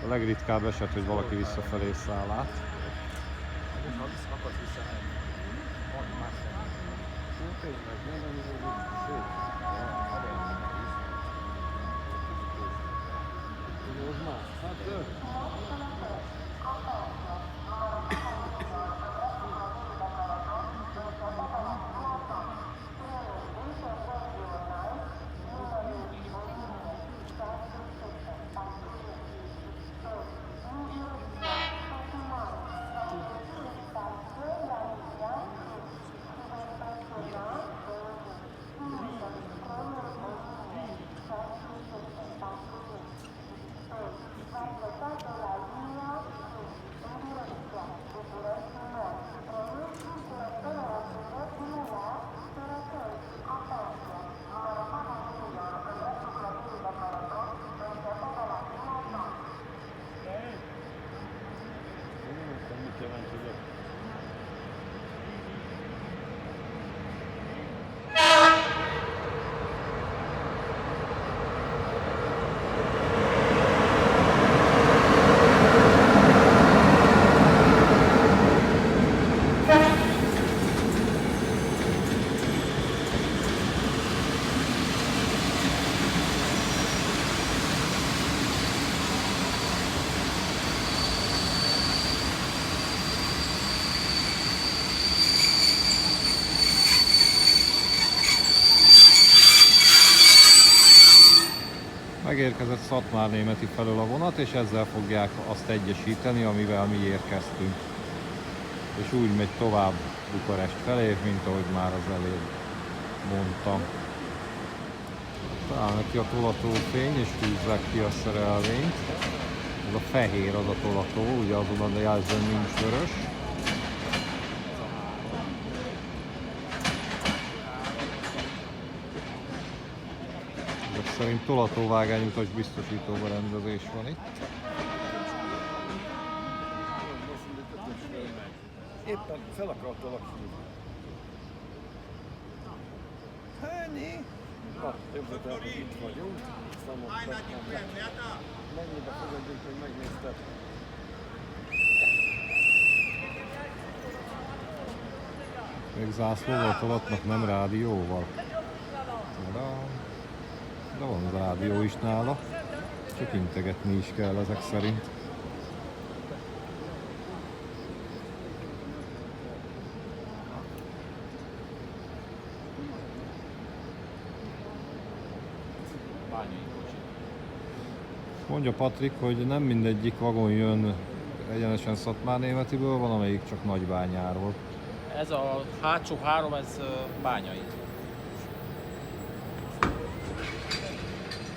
a legritkább eset, hogy valaki visszafelé száll át. Ha akarsz visszamenni, van más megérkezett Szatmárnémeti felől a vonat, és ezzel fogják azt egyesíteni, amivel mi érkeztünk. És úgy megy tovább Bukarest felé, mint ahogy már az előbb mondtam. Talán neki a tolatófény, és húzzák ki a szerelvényt. Ez a fehér az a tolató, ugye azon a jelzőn nincs vörös. Ezek szerint tolatóvágányutas biztosító berendezés van itt. Éppen fel akartalak hívni. Ennyi? Na, képzeld el, hogy itt vagyunk. Aztán mennyibe fogadjunk, hogy megnézted. Még zászlóval tolatnak, nem rádióval. De van rádió is nála. Csak integetni is kell ezek szerint. Mondja Patrik, hogy nem mindegyik vagon jön egyenesen Szatmárnémetiből, van amelyik csak Nagybányáról. Ez a hátsó három, ez Bányai.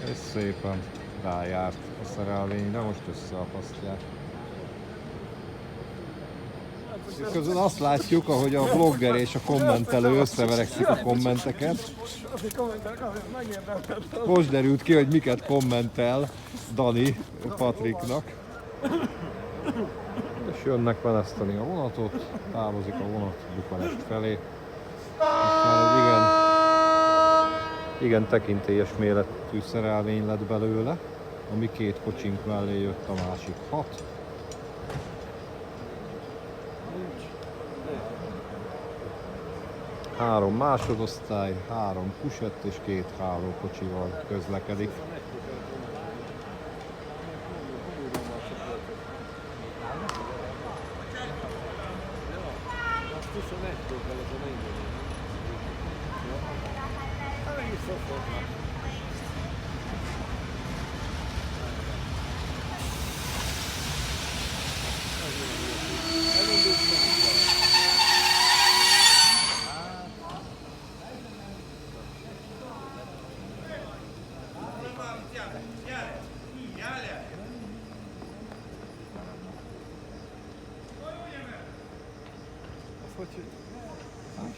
Ez szépen rájárt a szerelvényre, most összeakasztják. Közben azt látjuk, ahogy a blogger és a kommentelő összeverekszik a kommenteket. Most derült ki, hogy miket kommentel Dani Patriknak. És jönnek meneszteni a vonatot, távozik a vonat Bukarest felé. Most már egy igen tekintélyes méretű szerelvény lett belőle, ami két kocsink mellé jött a másik 6. Három másodosztály, 3 kusett és 2 hálókocsival közlekedik.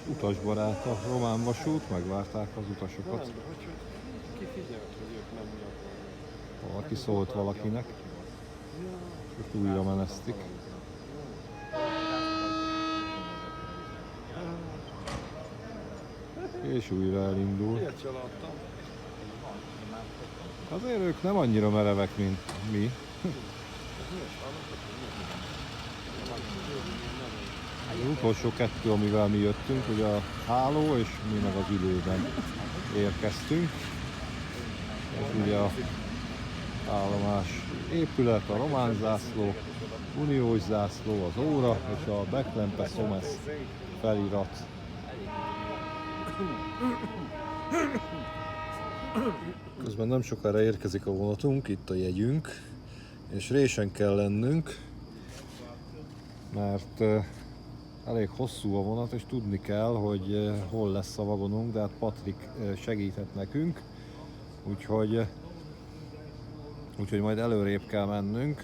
Utasbarát a román vasút, megvárták az utasokat. Ki figyelt, hogy ők nem miatt. Valaki szólt valakinek, és újra menesztik. És újra elindul. Miért családtam? Azért ők nem annyira merevek, mint mi. Az utolsó 2, amivel mi jöttünk, ugye a háló és mi meg az ülőben érkeztünk. És ugye a állomás épület, a román zászló, uniós zászló, az óra és a Beklempe Somes felirat. Közben nem sokára érkezik a vonatunk, itt a jegyünk, és résen kell lennünk, mert elég hosszú a vonat, és tudni kell, hogy hol lesz a vagonunk, de hát Patrik segíthet nekünk, úgyhogy majd előrébb kell mennünk,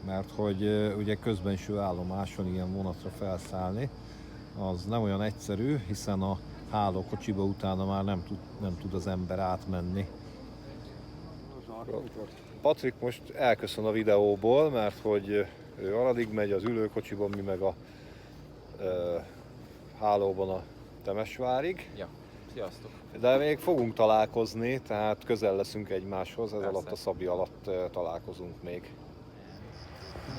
mert hogy ugye közbenső állomáson ilyen vonatra felszállni, az nem olyan egyszerű, hiszen a hálókocsiba utána már nem tud az ember átmenni. Patrik most elköszön a videóból, mert hogy ő Aradig megy az ülőkocsiban, mi meg a hálóban a Temesvárig. Ja, sziasztok. De még fogunk találkozni, tehát közel leszünk egymáshoz, ez Persze. alatt a Szabi alatt találkozunk még.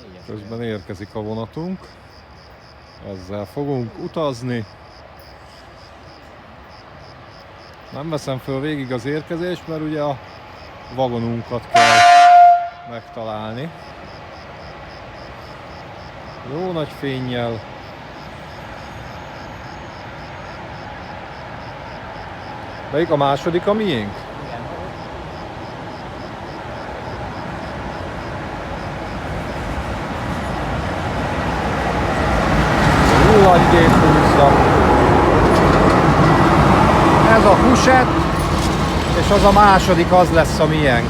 Négyes. Közben érkezik a vonatunk, ezzel fogunk utazni. Nem veszem föl végig az érkezést, mert ugye a vagonunkat kell megtalálni. Jó nagy fénnyel. Melyik a második, a miénk? Igen. Porsche, és az a második az lesz a miénk.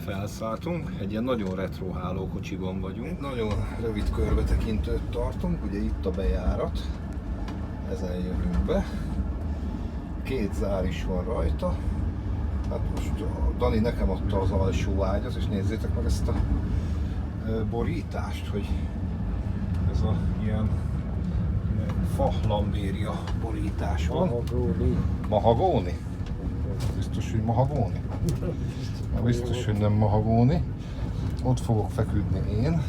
Felszálltunk, egy ilyen nagyon retro hálókocsiban vagyunk. Nagyon rövid körbetekintőt tartunk, ugye itt a bejárat. Ezen jövünk be. 2 zár is van rajta. Hát most Dani nekem adta az alsó ágyat, és nézzétek meg ezt a borítást, hogy ez a ilyen fa lambéria borítás van. Mahagóni? Biztos, hogy mahagóni? Biztos, hogy nem mahagóni. Ott fogok feküdni én.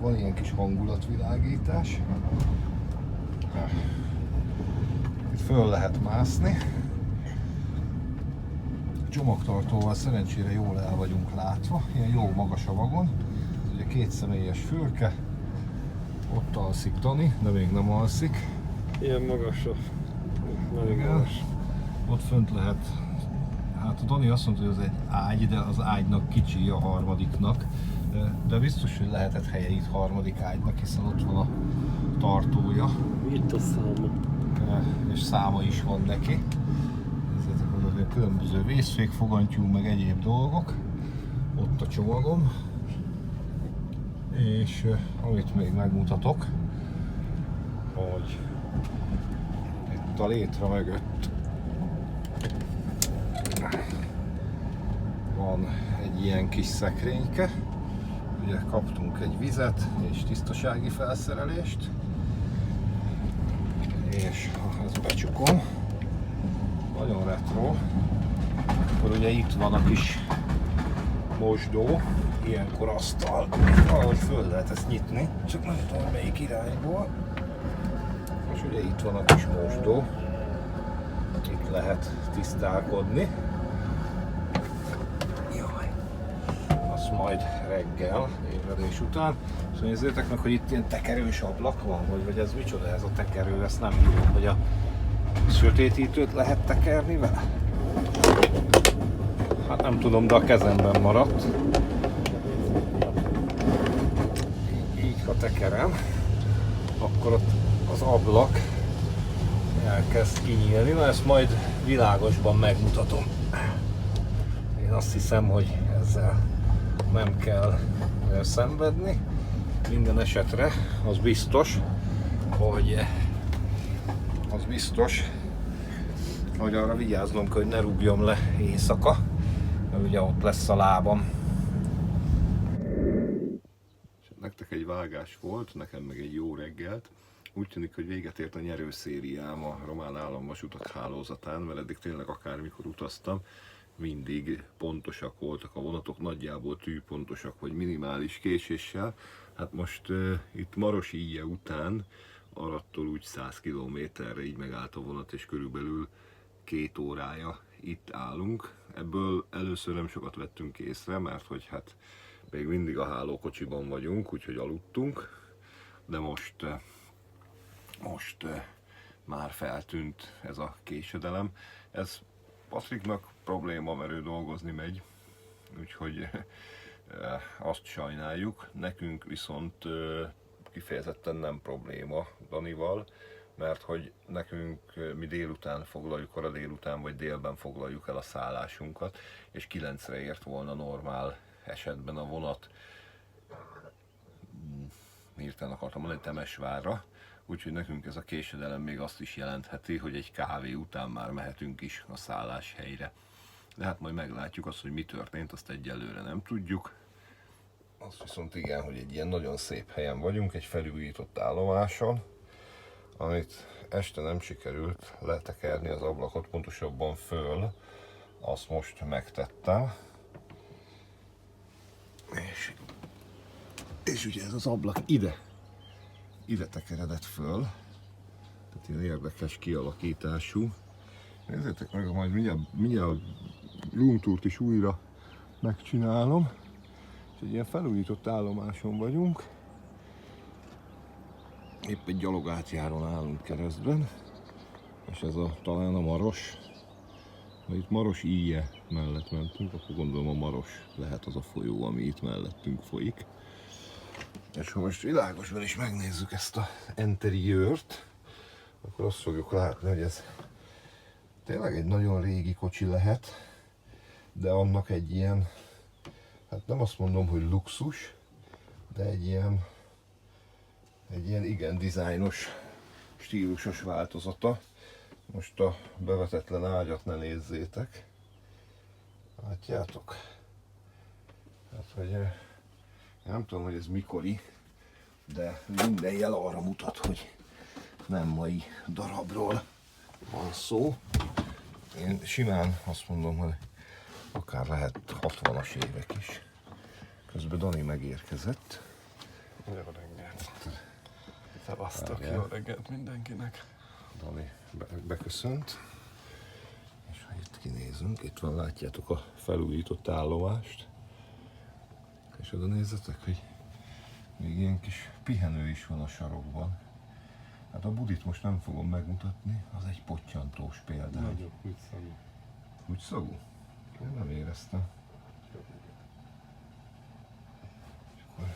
Van ilyen kis hangulatvilágítás. Itt föl lehet mászni. Csomagtartóval szerencsére jól el vagyunk látva. Ilyen jó magas a vagon. Ez ugye 2 személyes fülke. Ott alszik Dani, de még nem alszik. Ilyen magasra. Nagyon magas. Ott fönt lehet, hát a Dani azt mondta, hogy ez egy ágy, de az ágynak kicsi a harmadiknak. De biztos, hogy lehetett helye itt harmadik ágynak, hiszen ott van a tartója. Itt a száma. És száma is van neki. Ezek a különböző vészfékfogantyú, meg egyéb dolgok. Ott a csomagom. És amit még megmutatok, hogy itt a létre mögött van egy ilyen kis szekrényke. Ugye kaptunk egy vizet és tisztasági felszerelést. És ha ezt becsukom, nagyon retro, akkor ugye itt van a kis mosdó, ilyenkor asztal, ahogy föl lehet ezt nyitni, csak nem tudom melyik irányból. És ugye itt van a kis mosdó, itt lehet tisztálkodni. Jaj, azt majd reggel, ébredés után. És nézzétek meg, hogy itt ilyen tekerős ablak van, vagy ez micsoda ez a tekerő, ezt nem tudom, hogy a sötétítőt lehet tekerni vele? Hát nem tudom, de a kezemben maradt. Így ha tekerem, akkor ott az ablak elkezd kinyílni. Na ezt majd világosban megmutatom. Én azt hiszem, hogy ezzel nem kell szenvedni. Minden esetre az biztos, hogy arra vigyáznom kell, hogy ne rúgjam le éjszaka, mert ugye ott lesz a lábam. Nektek egy vágás volt, nekem meg egy jó reggelt. Úgy tűnik, hogy véget ért a nyerőszériám a román államvasutak hálózatán, mert eddig tényleg akármikor utaztam, mindig pontosak voltak a vonatok, nagyjából tűpontosak vagy minimális késéssel. Hát most itt Maros-Íje után Arattól úgy 100 km-re így megállt a vonat, és körülbelül 2 órája itt állunk. Ebből először nem sokat vettünk észre, mert hogy hát még mindig a hálókocsiban vagyunk, úgyhogy aludtunk, de most már feltűnt ez a késedelem. Ez Patriknak probléma, mert ő dolgozni megy, úgyhogy azt sajnáljuk. Nekünk viszont kifejezetten nem probléma Danival, mert hogy nekünk mi délután foglaljuk, kora délután vagy délben foglaljuk el a szállásunkat, és 9-re ért volna normál esetben a vonat, hirtelen akartam mondani, Temesvárra, úgyhogy nekünk ez a késedelem még azt is jelentheti, hogy egy kávé után már mehetünk is a szálláshelyre. De hát majd meglátjuk azt, hogy mi történt, azt egyelőre nem tudjuk. Azt viszont igen, hogy egy ilyen nagyon szép helyen vagyunk, egy felújított állomáson, amit este nem sikerült letekerni az ablakot, pontosabban föl, azt most megtettem. És ugye ez az ablak ide tekeredett föl, tehát ilyen érdekes kialakítású. Nézzétek meg, majd mindjárt a room tourt is újra megcsinálom. És egy ilyen felújított állomáson vagyunk. Épp egy gyalogátjáron állunk keresztben, és ez talán a Maros. Ha itt Maros-Íje mellett mentünk, akkor gondolom a Maros lehet az a folyó, ami itt mellettünk folyik. És ha most világosban is megnézzük ezt a interiőrt, akkor azt fogjuk látni, hogy ez Tényleg egy nagyon régi kocsi lehet, de annak egy ilyen, hát nem azt mondom, hogy luxus, de egy ilyen igen dizájnos, stílusos változata. Most a bevetetlen ágyat ne nézzétek. Látjátok? Hát, hogy nem tudom, hogy ez mikori, de minden jel arra mutat, hogy nem mai darabról van szó. Én simán azt mondom, hogy akár lehet 60-as évek is. Közben Dani megérkezett. Jó reggelt. Szevasztok, jó reggelt mindenkinek. Dani beköszönt. És ha itt kinézünk, itt van, látjátok a felújított állomást. És oda nézzetek, hogy még ilyen kis pihenő is van a sarokban. Hát a budit most nem fogom megmutatni, az egy pottyantós példány. Nagyobb húgyszagú. Húgyszagú? Én nem éreztem. És akkor...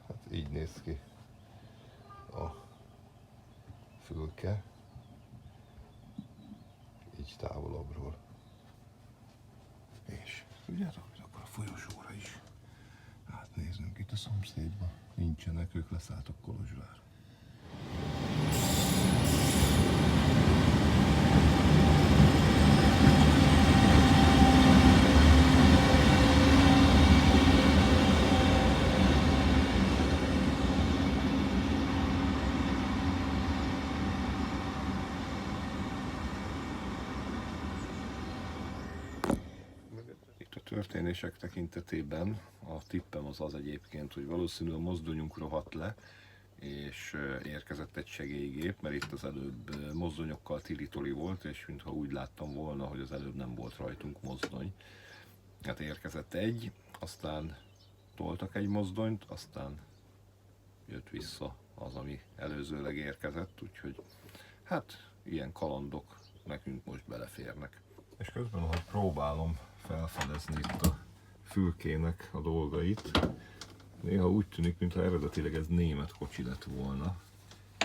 Hát így néz ki a fülke. Így távolabbról. És tudjátok, hogy akkor a folyosóra is átnézünk itt a szomszédban. Nincsenek, ők leszálltak Kolozsvár. Történések tekintetében a tippem az egyébként, hogy valószínűleg a mozdonyunk rohadt le, és érkezett egy segélygép, mert itt az előbb mozdonyokkal tili-toli volt, és mintha úgy láttam volna, hogy az előbb nem volt rajtunk mozdony. Hát érkezett egy, aztán toltak egy mozdonyt, aztán jött vissza az, ami előzőleg érkezett, úgyhogy hát ilyen kalandok nekünk most beleférnek. És közben, ahogy próbálom felfedezni itt a fülkének a dolgait, néha úgy tűnik, mintha eredetileg ez német kocsi lett volna.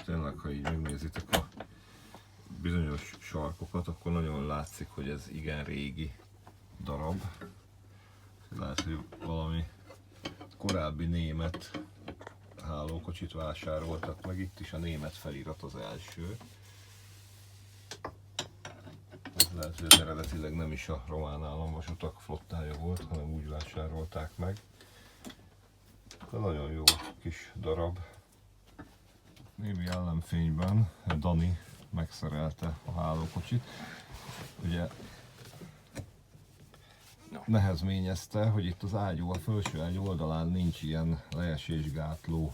Tényleg, ha így megnézitek a bizonyos sarkokat, akkor nagyon látszik, hogy ez igen régi darab. Lehet, hogy valami korábbi német hálókocsit vásároltak meg, itt is a német felirat az első. Lehet, hogy ez eredetileg nem is a román államvasutak flottája volt, hanem úgy vásárolták meg. De nagyon jó kis darab. Némi ellenfényben Dani megszerelte a hálókocsit. Ugye nehezményezte, hogy itt az ágyú, a felső ágy oldalán nincs ilyen leesésgátló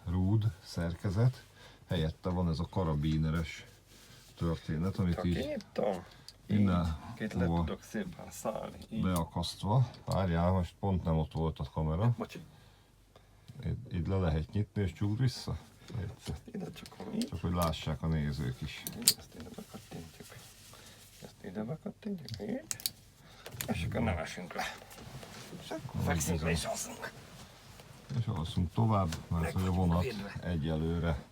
rúd szerkezet. Helyette van ez a karabíneres történet, amit így innen Két le tudok szépen szállni. Így. beakasztva. Várjál, most pont nem ott volt a kamera. Bocsi. Így le lehet nyitni és csúr vissza. Ide csak így. Csak hogy lássák a nézők is. Ezt ide bekattintjuk. Ezt ide bekattintjuk, így. És akkor nem esünk le. És akkor fekszünk le és alszunk. És alszunk tovább, mert hogy a vonat egyelőre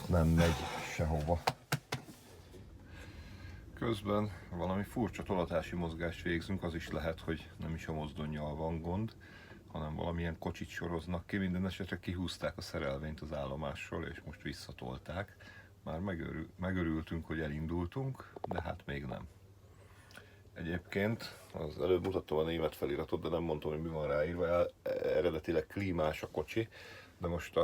nem megy sehova. Közben valami furcsa tolatási mozgást végzünk, az is lehet, hogy nem is a mozdonnyal van gond, hanem valamilyen kocsit soroznak ki, minden esetre kihúzták a szerelvényt az állomásról, és most visszatolták. Már megörültünk, hogy elindultunk, de hát még nem. Egyébként az előbb mutattam a német feliratot, de nem mondtam, hogy mi van ráírva, eredetileg klímás a kocsi, de most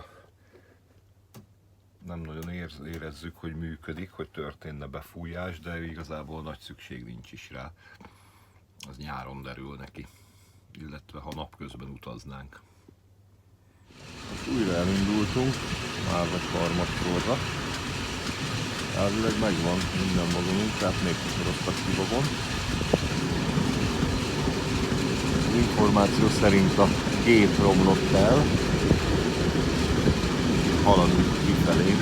nem nagyon érezzük, hogy működik, hogy történne befújás, de igazából nagy szükség nincs is rá. Az nyáron derül neki, illetve ha napközben utaznánk. Most újra elindultunk, már vagy harmadszorra. Elvileg megvan minden vagonunk, tehát még kisoroztak ki vagon. Az információ szerint a gép romlott el. Haladunk kifelé,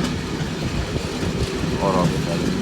arra felé.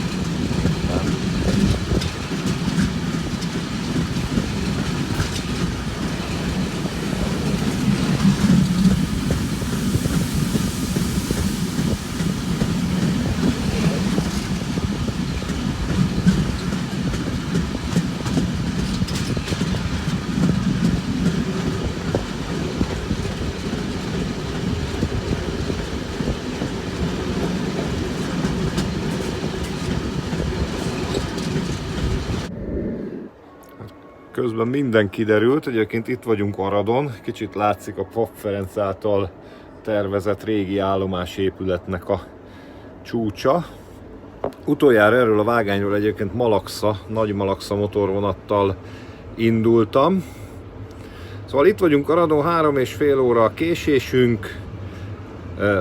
Közben minden kiderült, egyébként itt vagyunk Aradon, kicsit látszik a Pap Ferenc által tervezett régi állomásépületnek a csúcsa. Utoljára erről a vágányról egyébként nagy Malaxa motorvonattal indultam. Szóval itt vagyunk Aradon, 3,5 óra a késésünk,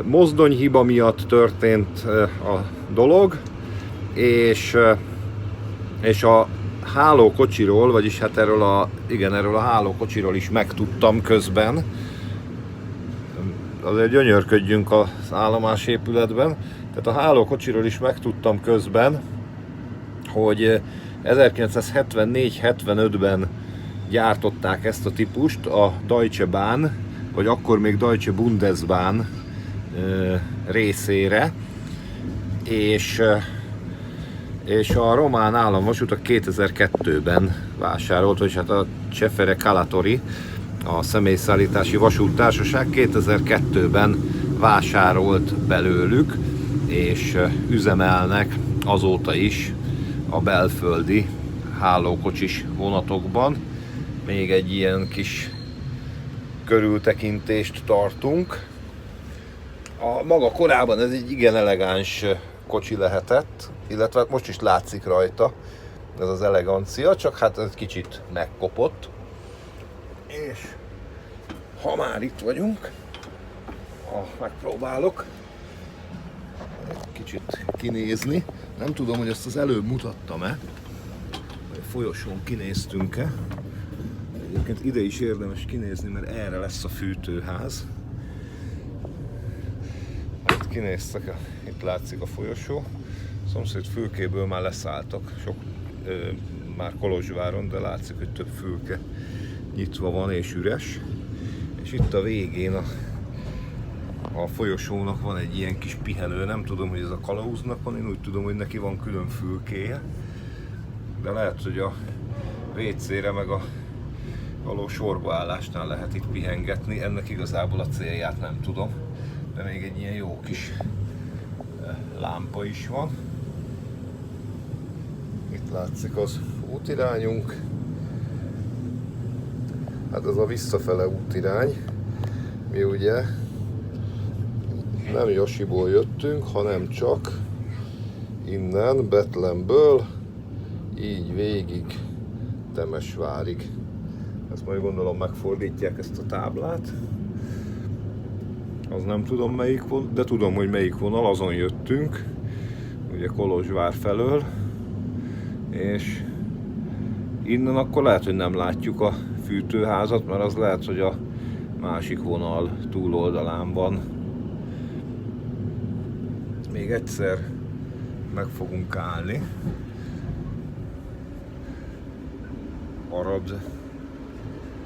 mozdonyhiba miatt történt a dolog, és a hálókocsiról, vagyis hát erről a hálókocsiról is megtudtam közben. Azért gyönyörködjünk az állomásépületben. Tehát a hálókocsiról is megtudtam közben, hogy 1974-75-ben gyártották ezt a típust a Deutsche Bahn, vagy akkor még Deutsche Bundesbahn részére, és a román államvasutak 2002-ben vásárolt, vagyis hát a Cefere Calatori, a személyszállítási vasúttársaság 2002-ben vásárolt belőlük, és üzemelnek azóta is a belföldi hálókocsis vonatokban. Még egy ilyen kis körültekintést tartunk. A maga korában ez egy igen elegáns kocsi lehetett, illetve most is látszik rajta ez az elegancia, csak hát ez kicsit megkopott. És ha már itt vagyunk, megpróbálok egy kicsit kinézni. Nem tudom, hogy ezt az előbb mutattam-e, hogy a folyosón kinéztünk-e. Egyébként ide is érdemes kinézni, mert erre lesz a fűtőház. Itt kinéztek, itt látszik a folyosó. A szomszéd fülkéből már leszálltak, már Kolozsváron, de látszik, hogy több fülke nyitva van és üres. És itt a végén a folyosónak van egy ilyen kis pihenő, nem tudom, hogy ez a kalauznak van, én úgy tudom, hogy neki van külön fülkéje. De lehet, hogy a WC-re meg a való sorbaállásnál lehet itt pihengetni, ennek igazából a célját nem tudom. De még egy ilyen jó kis lámpa is van. Itt látszik az útirányunk. Hát ez a visszafele útirány. Mi ugye nem Jasiból jöttünk, hanem csak innen, Betlenből, így végig Temesvárig. Ezt majd gondolom megfordítják ezt a táblát. Az nem tudom melyik vonal, de tudom, hogy melyik vonal, azon jöttünk, ugye Kolozsvár felől, és innen akkor lehet, hogy nem látjuk a fűtőházat, mert az lehet, hogy a másik vonal túloldalán van. Még egyszer meg fogunk állni.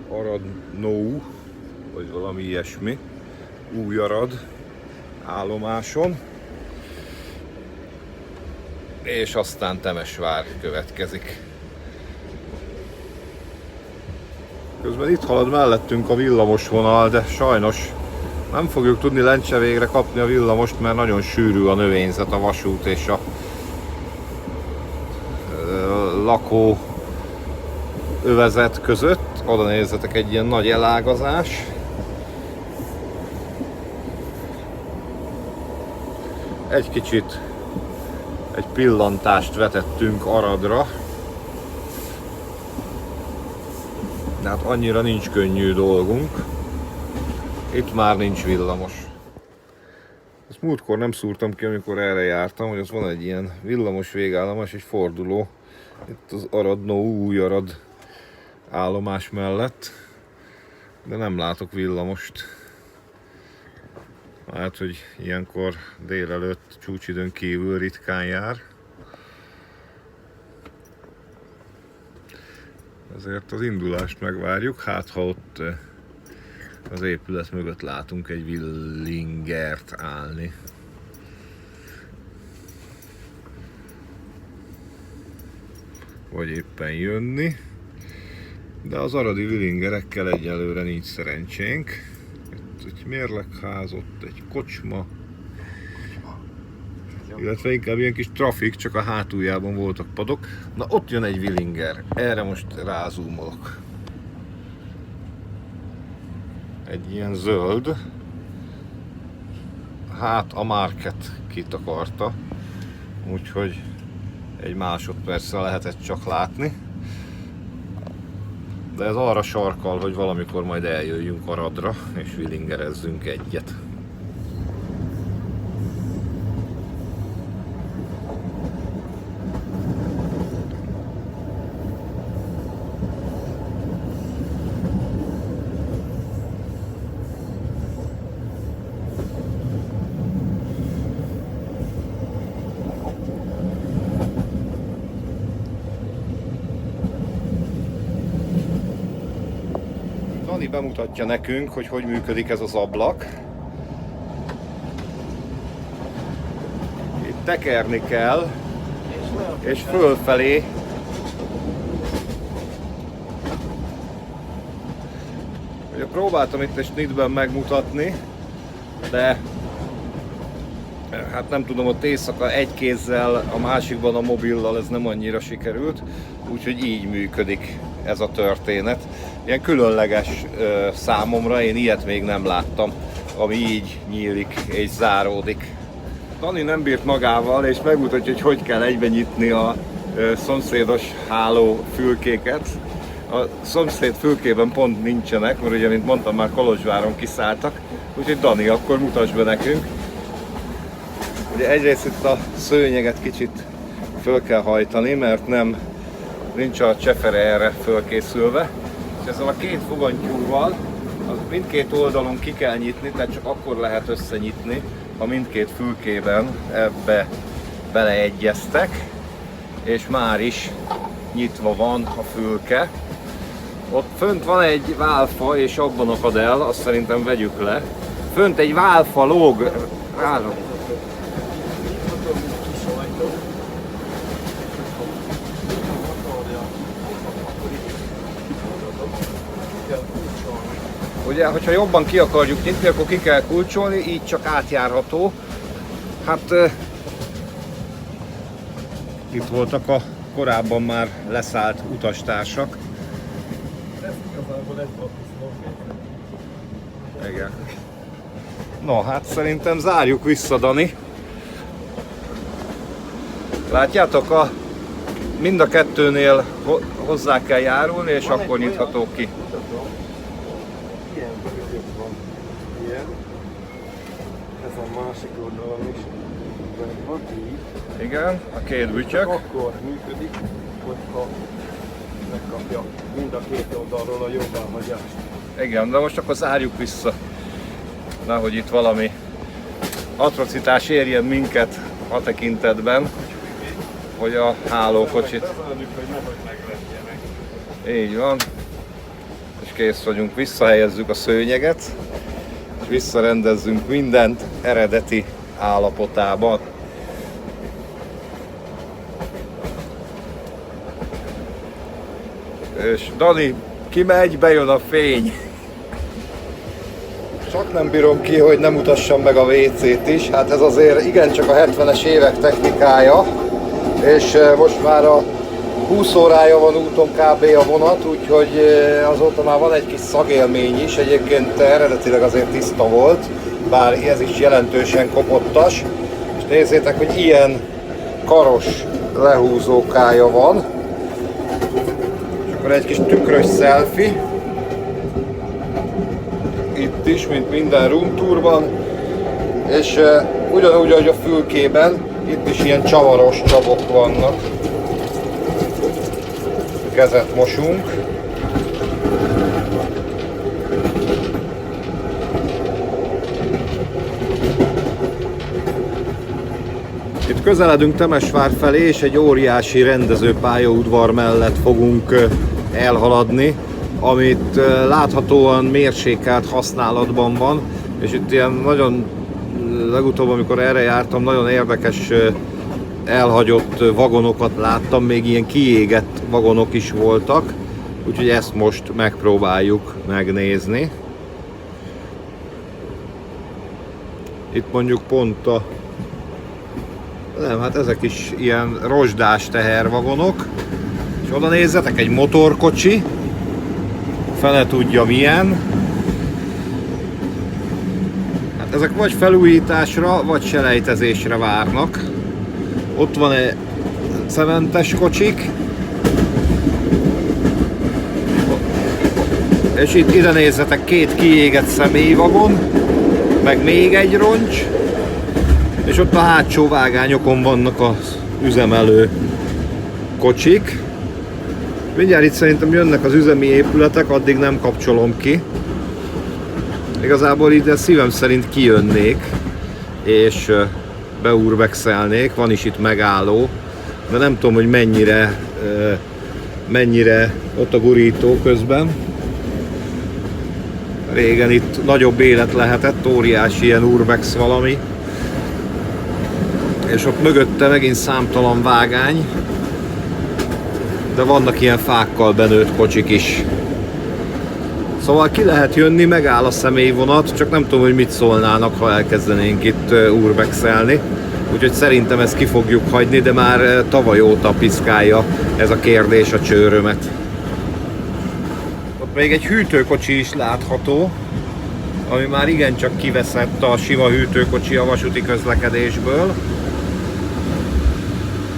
Arad-Nou, vagy valami ilyesmi. Újarad állomáson. És aztán Temesvár következik. Közben itt halad mellettünk a villamosvonal, de sajnos nem fogjuk tudni Lencse végre kapni a villamost, mert nagyon sűrű a növényzet, a vasút és a lakó övezet között. Oda nézzetek, egy ilyen nagy elágazás. Egy kicsit egy pillantást vetettünk Aradra. De hát annyira nincs könnyű dolgunk. Itt már nincs villamos. Ezt múltkor nem szúrtam ki, amikor erre jártam, hogy az van egy ilyen villamos végállomás, egy forduló. Itt az Arad-Nou Újarad állomás mellett. De nem látok villamost. Hát, hogy ilyenkor délelőtt csúcsidőn kívül ritkán jár. Ezért az indulást megvárjuk, hát ha ott az épület mögött látunk egy villingert állni. Vagy éppen jönni. De az aradi villingerekkel egyelőre nincs szerencsénk. Itt egy mérlegház, ott egy kocsma. illetve inkább ilyen kis trafik, csak a hátuljában voltak padok. Na ott jön egy Willinger, erre most rázúmolok. Egy ilyen zöld, hát a Market kitakarta, úgyhogy egy másodperccel lehetett csak látni. De ez arra sarkal, hogy valamikor majd eljöjjünk Aradra és Willingerezzünk egyet. Dani bemutatja nekünk, hogy hogy működik ez az ablak. Itt tekerni kell, és fölfelé. Ugye próbáltam itt egy snitben megmutatni, de hát nem tudom, ott éjszaka egy kézzel, a másikban a mobillal ez nem annyira sikerült, úgyhogy így működik ez a történet. Ilyen különleges számomra, én ilyet még nem láttam, ami így nyílik és záródik. Dani nem bírt magával, és megmutatja, hogy hogy kell egyben nyitni a szomszédos háló fülkéket. A szomszéd fülkében pont nincsenek, mert ugye, mint mondtam, már Kolozsváron kiszálltak, úgyhogy Dani, akkor mutasd be nekünk. Ugye egyrészt itt a szőnyeget kicsit föl kell hajtani, mert nincs a csefere erre fölkészülve. És ezzel a két fogantyúval az mindkét oldalon ki kell nyitni, tehát csak akkor lehet összenyitni, ha mindkét fülkében ebbe beleegyeztek, és már is nyitva van a fülke. Ott fönt van egy válfa, és abban akad el, azt szerintem vegyük le. Fönt egy válfa lóg rázom. Ugye, hogyha jobban ki akarjuk nyitni, akkor ki kell kulcsolni, így csak átjárható. Hát itt voltak a korábban már leszállt utastársak. Igen. No, hát szerintem zárjuk vissza, Dani. Látjátok, mind a kettőnél hozzá kell járulni, és akkor nyitható ki. Ez a másik oldalon is van így. Igen, a két bütyök. Akkor működik, hogyha megkapja mind a két oldalról a jóváhagyást. Igen, de most akkor zárjuk vissza. Nehogy itt valami atrocitás érjen minket a tekintetben, hogy a hálókocsit. Bevárjuk, hogy nehogy meglepjenek. Így van. És kész vagyunk, visszahelyezzük a szőnyeget, és visszarendezzünk mindent eredeti állapotában. És Dani kimegy, bejön a fény. Csak nem bírom ki, hogy nem mutassam meg a WC-t is. Hát ez azért igencsak a 70-es évek technikája, és most már a 20 órája van úton kb. A vonat, úgyhogy azóta már van egy kis szagélmény is. Egyébként eredetileg azért tiszta volt, bár ez is jelentősen kopottas. És nézzétek, hogy ilyen karos lehúzókája van. És akkor egy kis tükrös selfie. Itt is, mint minden roomtourban. És ugyanúgy, ahogy a fülkében, itt is ilyen csavaros csapok vannak. Kezet mosunk. Itt közeledünk Temesvár felé, és egy óriási rendezőpályaudvar mellett fogunk elhaladni, amit láthatóan mérsékelt használatban van, és itt ilyen nagyon, legutóbb amikor erre jártam, nagyon érdekes elhagyott vagonokat láttam, még ilyen kiégett vagonok is voltak, úgyhogy ezt most megpróbáljuk megnézni. Itt mondjuk pont a Nem, hát ezek is ilyen rozsdás tehervagonok. És oda nézzetek, egy motorkocsi. Fele tudja milyen. Hát ezek vagy felújításra, vagy selejtezésre várnak. Ott van egy szementes kocsik. És itt ide nézzetek, 2 kiégett személyvagon, meg még egy roncs. És ott a hátsó vágányokon vannak az üzemelő kocsik. Mindjárt itt szerintem jönnek az üzemi épületek, addig nem kapcsolom ki. Igazából ide szívem szerint kijönnék, és beurbexelnék, van is itt megálló, de nem tudom, hogy mennyire ott a gurító közben. Régen itt nagyobb élet lehetett, óriási ilyen urbex valami. És ott mögötte megint számtalan vágány, de vannak ilyen fákkal benőtt kocsik is. Szóval ki lehet jönni, megáll a személyvonat, csak nem tudom, hogy mit szólnának, ha elkezdenénk itt urbexelni. Úgyhogy szerintem ezt ki fogjuk hagyni, de már tavaly óta piszkálja ez a kérdés a csőrömet. Ott még egy hűtőkocsi is látható, ami már igencsak kiveszett a sima hűtőkocsi a vasúti közlekedésből.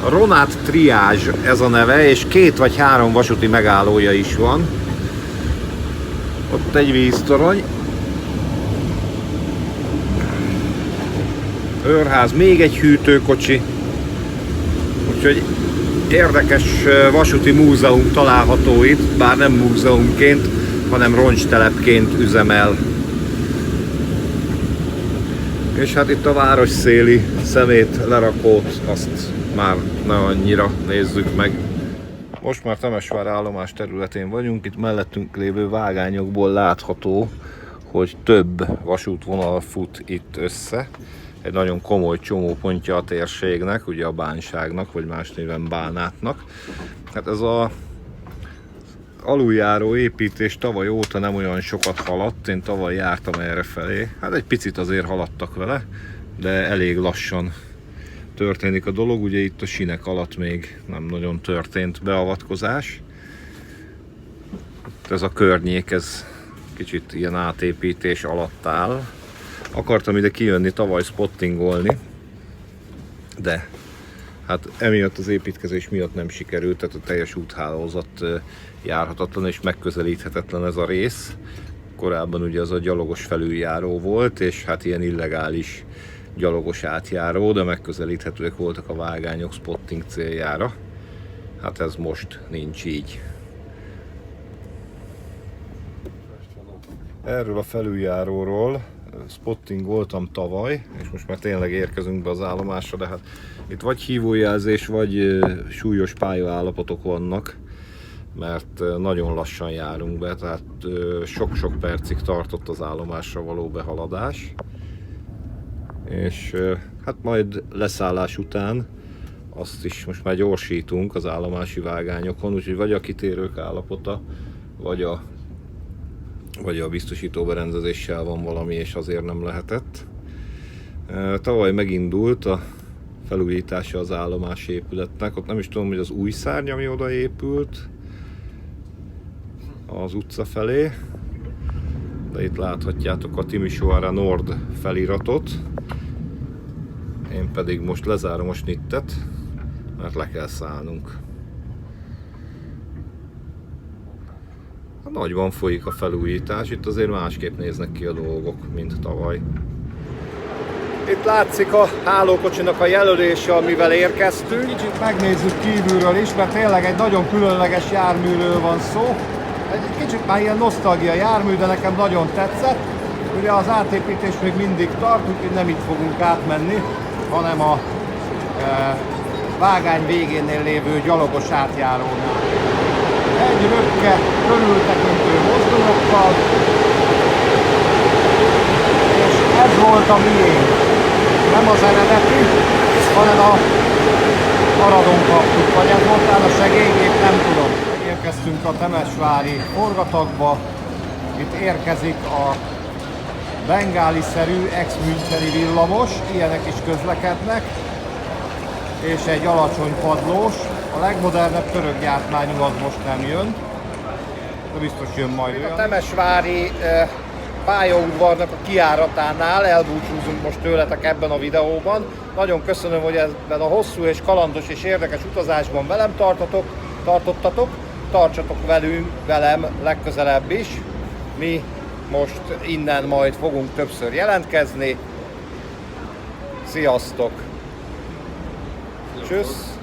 A Ronát Triage ez a neve, és 2 vagy 3 vasúti megállója is van. Ott egy víztorony. Őrház, még egy hűtőkocsi. Úgyhogy érdekes vasúti múzeum található itt, bár nem múzeumként, hanem roncstelepként üzemel. És hát itt a városszéli szemét lerakót, azt már ne annyira nézzük meg. Most már Temesvár állomás területén vagyunk, itt mellettünk lévő vágányokból látható, hogy több vasútvonal fut itt össze. Egy nagyon komoly csomópontja a térségnek, ugye a Bánságnak, vagy más néven Bánátnak. Hát ez a aluljáró építés tavaly óta nem olyan sokat haladt, én tavaly jártam errefelé. Hát egy picit azért haladtak vele, de elég lassan történik a dolog. Ugye itt a sinek alatt még nem nagyon történt beavatkozás. Ez a környék, ez kicsit ilyen átépítés alatt áll. Akartam ide kijönni tavaly spottingolni, de hát emiatt az építkezés miatt nem sikerült, tehát a teljes úthálózat járhatatlan és megközelíthetetlen ez a rész. Korábban ugye az a gyalogos felüljáró volt, és hát ilyen illegális gyalogos átjáró, de megközelíthetőek voltak a vágányok spotting céljára. Hát ez most nincs így. Erről a felüljáróról spottingoltam tavaly, és most már tényleg érkezünk be az állomásra, de hát itt vagy hívójelzés, vagy súlyos pályaállapotok vannak, mert nagyon lassan járunk be, tehát sok-sok percig tartott az állomásra való behaladás. És hát majd leszállás után azt is most már gyorsítunk az állomási vágányokon, úgyhogy vagy a kitérők állapota, vagy a biztosítóberendezéssel van valami, és azért nem lehetett. Tavaly megindult a felújítása az állomási épületnek, ott nem is tudom, hogy az új szárny, ami oda épült az utca felé, de itt láthatjátok a Timisoara Nord feliratot. Én pedig most lezárom a snittet, mert le kell szállnunk. Nagyban folyik a felújítás, itt azért másképp néznek ki a dolgok, mint tavaly. Itt látszik a hálókocsinak a jelölése, amivel érkeztünk. Kicsit megnézzük kívülről is, mert tényleg egy nagyon különleges járműről van szó. Egy kicsit már ilyen nosztalgia jármű, de nekem nagyon tetszett. Ugye az átépítés még mindig tart, úgyhogy nem itt fogunk átmenni, hanem a vágány végénél lévő gyalogos átjárónál. Egy röpke körültekintő mozdulatokkal, és ez volt a miénk. Nem az eredeti, hanem a Aradon kaptuk, vagy ez volt a segélygép, nem tudom. Érkeztünk a temesvári forgatagba, itt érkezik a bengáli-szerű ex-müncheni villamos, ilyenek is közlekednek. és egy alacsony padlós. A legmodernebb török gyártmányú az most nem jön, de biztos jön majd olyan. A Temesvári pályaudvarnak a kijáratánál elbúcsúzunk most tőletek ebben a videóban. Nagyon köszönöm, hogy ebben a hosszú és kalandos és érdekes utazásban velem tartottatok. Tartsatok velem legközelebb is. Mi most innen majd fogunk többször jelentkezni. Sziasztok! Tschüss!